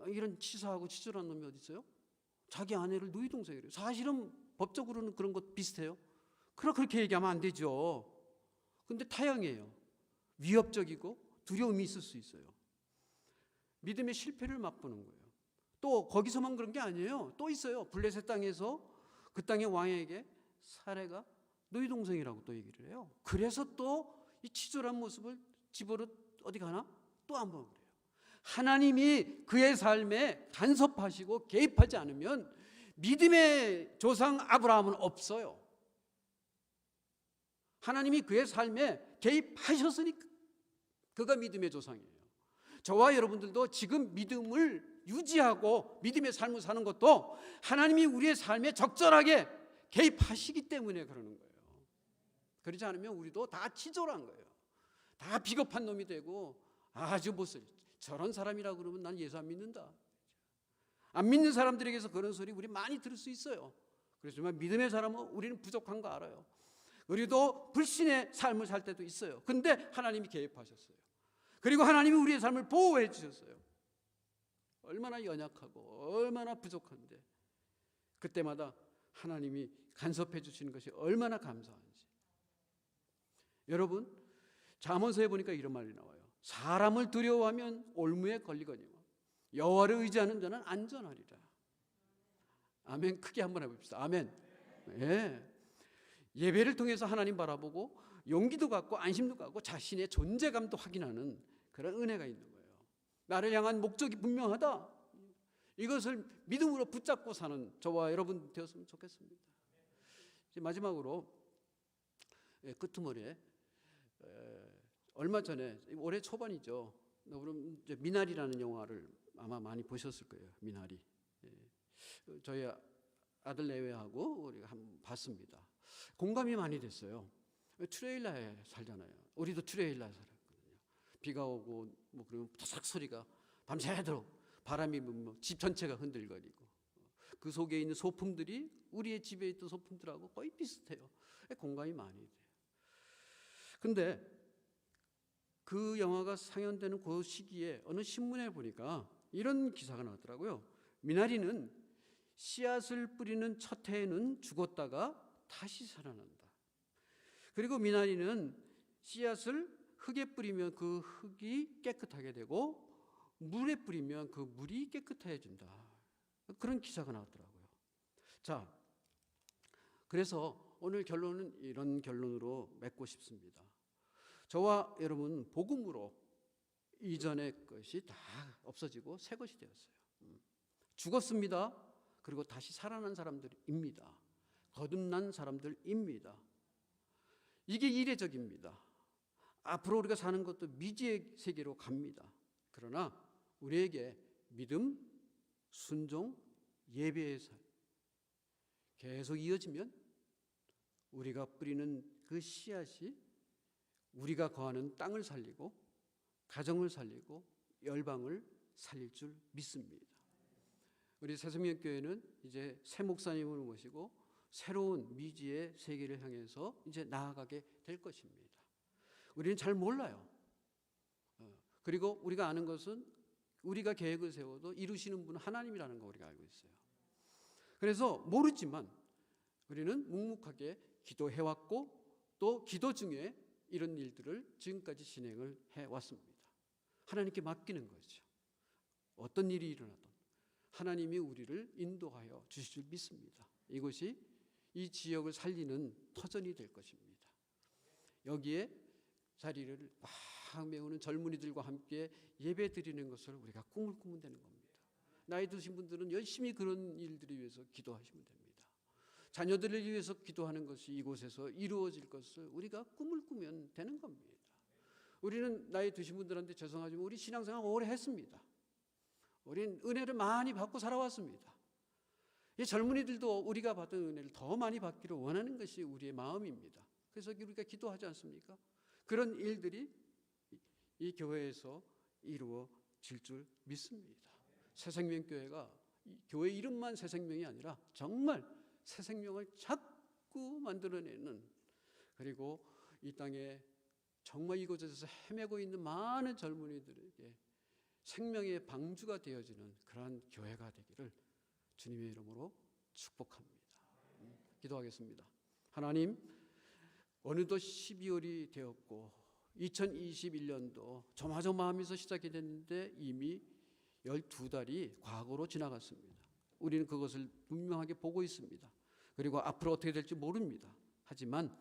이런 치사하고 치졸한 놈이 어디 있어요? 자기 아내를 누이 동생이래요. 사실은 법적으로는 그런 것 비슷해요. 그렇게 얘기하면 안 되죠. 근데 타향이에요. 위협적이고 두려움이 있을 수 있어요. 믿음의 실패를 맛보는 거예요. 또 거기서만 그런 게 아니에요. 또 있어요. 블레셋 땅에서 그 땅의 왕에게 사례가 너희 동생이라고 또 얘기를 해요. 그래서 또 이 치졸한 모습을 집으로 어디 가나? 또 안 보고 그래요. 하나님이 그의 삶에 간섭하시고 개입하지 않으면 믿음의 조상 아브라함은 없어요. 하나님이 그의 삶에 개입하셨으니까 그가 믿음의 조상이에요. 저와 여러분들도 지금 믿음을 유지하고 믿음의 삶을 사는 것도 하나님이 우리의 삶에 적절하게 개입하시기 때문에 그러는 거예요. 그렇지 않으면 우리도 다 치졸한 거예요. 다 비겁한 놈이 되고 아주 못쓸, 저런 사람이라고 그러면 난 예수 안 믿는다. 안 믿는 사람들에게서 그런 소리 우리 많이 들을 수 있어요. 그렇지만 믿음의 사람은 우리는 부족한 거 알아요. 우리도 불신의 삶을 살 때도 있어요. 근데 하나님이 개입하셨어요. 그리고 하나님이 우리의 삶을 보호해 주셨어요. 얼마나 연약하고 얼마나 부족한데 그때마다 하나님이 간섭해 주시는 것이 얼마나 감사한지. 여러분, 잠언서에 보니까 이런 말이 나와요. 사람을 두려워하면 올무에 걸리거니와 여호와를 의지하는 자는 안전하리라. 아멘. 크게 한번 해봅시다. 아멘. 예배를 통해서 하나님 바라보고 용기도 갖고 안심도 갖고 자신의 존재감도 확인하는 그런 은혜가 있는 거예요. 나를 향한 목적이 분명하다. 이것을 믿음으로 붙잡고 사는 저와 여러분 되었으면 좋겠습니다. 이제 마지막으로 끄트머리에 얼마 전에 올해 초반이죠. 그럼 이제 미나리라는 영화를 아마 많이 보셨을 거예요. 미나리. 저희 아들 내외하고 우리가 한번 봤습니다. 공감이 많이 됐어요. 트레일러에 살잖아요. 우리도 트레일러에 살았거든요. 비가 오고 뭐 그러면 토삭 소리가 밤새도록 바람이 불면 집 전체가 흔들거리고 그 속에 있는 소품들이 우리의 집에 있던 소품들하고 거의 비슷해요. 공감이 많이 돼요. 근데 그 영화가 상연되는 그 시기에 어느 신문에 보니까 이런 기사가 나왔더라고요. 미나리는 씨앗을 뿌리는 첫 해에는 죽었다가 다시 살아난다. 그리고 미나리는 씨앗을 흙에 뿌리면 그 흙이 깨끗하게 되고 물에 뿌리면 그 물이 깨끗해진다. 그런 기사가 나왔더라고요. 자, 그래서 오늘 결론은 이런 결론으로 맺고 싶습니다. 저와 여러분 복음으로 이전의 것이 다 없어지고 새 것이 되었어요. 죽었습니다. 그리고 다시 살아난 사람들입니다. 거듭난 사람들입니다. 이게 이례적입니다. 앞으로 우리가 사는 것도 미지의 세계로 갑니다. 그러나 우리에게 믿음, 순종, 예배의 삶 계속 이어지면 우리가 뿌리는 그 씨앗이 우리가 거하는 땅을 살리고 가정을 살리고 열방을 살릴 줄 믿습니다. 우리 새생명교회는 이제 새 목사님을 모시고 새로운 미지의 세계를 향해서 이제 나아가게 될 것입니다. 우리는 잘 몰라요. 그리고 우리가 아는 것은 우리가 계획을 세워도 이루시는 분은 하나님이라는 거 우리가 알고 있어요. 그래서 모르지만 우리는 묵묵하게 기도해왔고 또 기도 중에 이런 일들을 지금까지 진행을 해왔습니다. 하나님께 맡기는 거죠. 어떤 일이 일어나든 하나님이 우리를 인도하여 주실 줄 믿습니다. 이것이 이 지역을 살리는 터전이 될 것입니다. 여기에 자리를 막 메우는 젊은이들과 함께 예배 드리는 것을 우리가 꿈을 꾸면 되는 겁니다. 나이 드신 분들은 열심히 그런 일들을 위해서 기도하시면 됩니다. 자녀들을 위해서 기도하는 것이 이곳에서 이루어질 것을 우리가 꿈을 꾸면 되는 겁니다. 우리는 나이 드신 분들한테 죄송하지만 우리 신앙생활 오래 했습니다. 우리는 은혜를 많이 받고 살아왔습니다. 이 젊은이들도 우리가 받은 은혜를 더 많이 받기를 원하는 것이 우리의 마음입니다. 그래서 우리가 기도하지 않습니까? 그런 일들이 이 교회에서 이루어질 줄 믿습니다. 새생명교회가 교회 이름만 새생명이 아니라 정말 새생명을 자꾸 만들어내는, 그리고 이 땅에 정말 이곳에서 헤매고 있는 많은 젊은이들에게 생명의 방주가 되어지는 그러한 교회가 되기를 주님의 이름으로 축복합니다. 기도하겠습니다. 하나님, 어느덧 12월이 되었고 2021년도 조마조마하면서 시작이 됐는데 이미 12달이 과거로 지나갔습니다. 우리는 그것을 분명하게 보고 있습니다. 그리고 앞으로 어떻게 될지 모릅니다. 하지만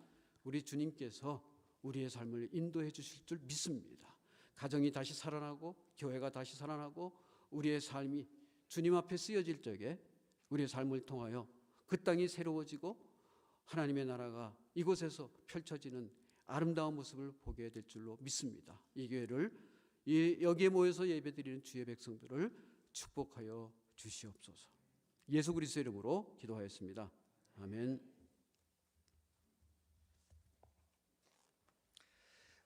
우리 주님께서 우리의 삶을 인도해 주실 줄 믿습니다. 가정이 다시 살아나고 교회가 다시 살아나고 우리의 삶이 주님 앞에 쓰여질 적에 우리의 삶을 통하여 그 땅이 새로워지고 하나님의 나라가 이곳에서 펼쳐지는 아름다운 모습을 보게 될 줄로 믿습니다. 이 교회를 여기에 모여서 예배드리는 주의 백성들을 축복하여 주시옵소서. 예수 그리스도의 이름으로 기도하였습니다. 아멘.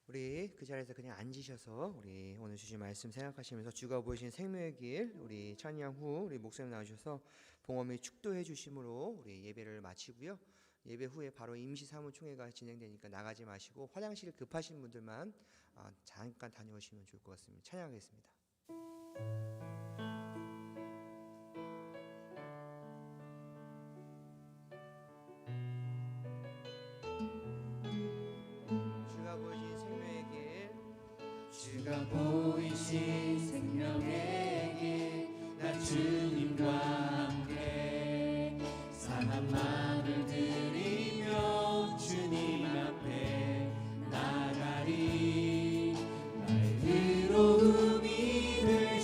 우리 그 자리에서 그냥 앉으셔서 우리 오늘 주신 말씀 생각하시면서 주가 보이신 생명의 길 우리 찬양 후 우리 목사님 나오셔서 봉헌의 축도해 주심으로 우리 예배를 마치고요. 예배 후에 바로 임시 사무총회가 진행되니까 나가지 마시고 화장실 급하신 분들만 잠깐 다녀오시면 좋을 것 같습니다. 찬양하겠습니다. 주가 보이신 생명의 길, 주가 보이신 생명의 길, 나 주님과 함께 사랑만을 드리며 주님 앞에 나가리. 나의 의로움이 될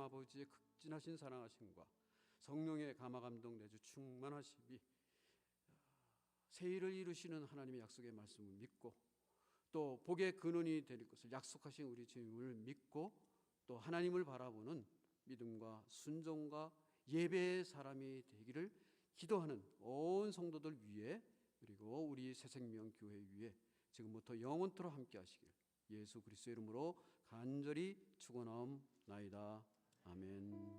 아버지의 극진하신 사랑하심과 성령의 감화감동 내주 충만하심이 새 일을 이루시는 하나님의 약속의 말씀을 믿고 또 복의 근원이 될 것을 약속하신 우리 주님을 믿고 또 하나님을 바라보는 믿음과 순종과 예배의 사람이 되기를 기도하는 온 성도들 위해 그리고 우리 새생명교회 위에 지금부터 영원토록 함께 하시길 예수 그리스도의 이름으로 간절히 축원하옵나이다. 아멘.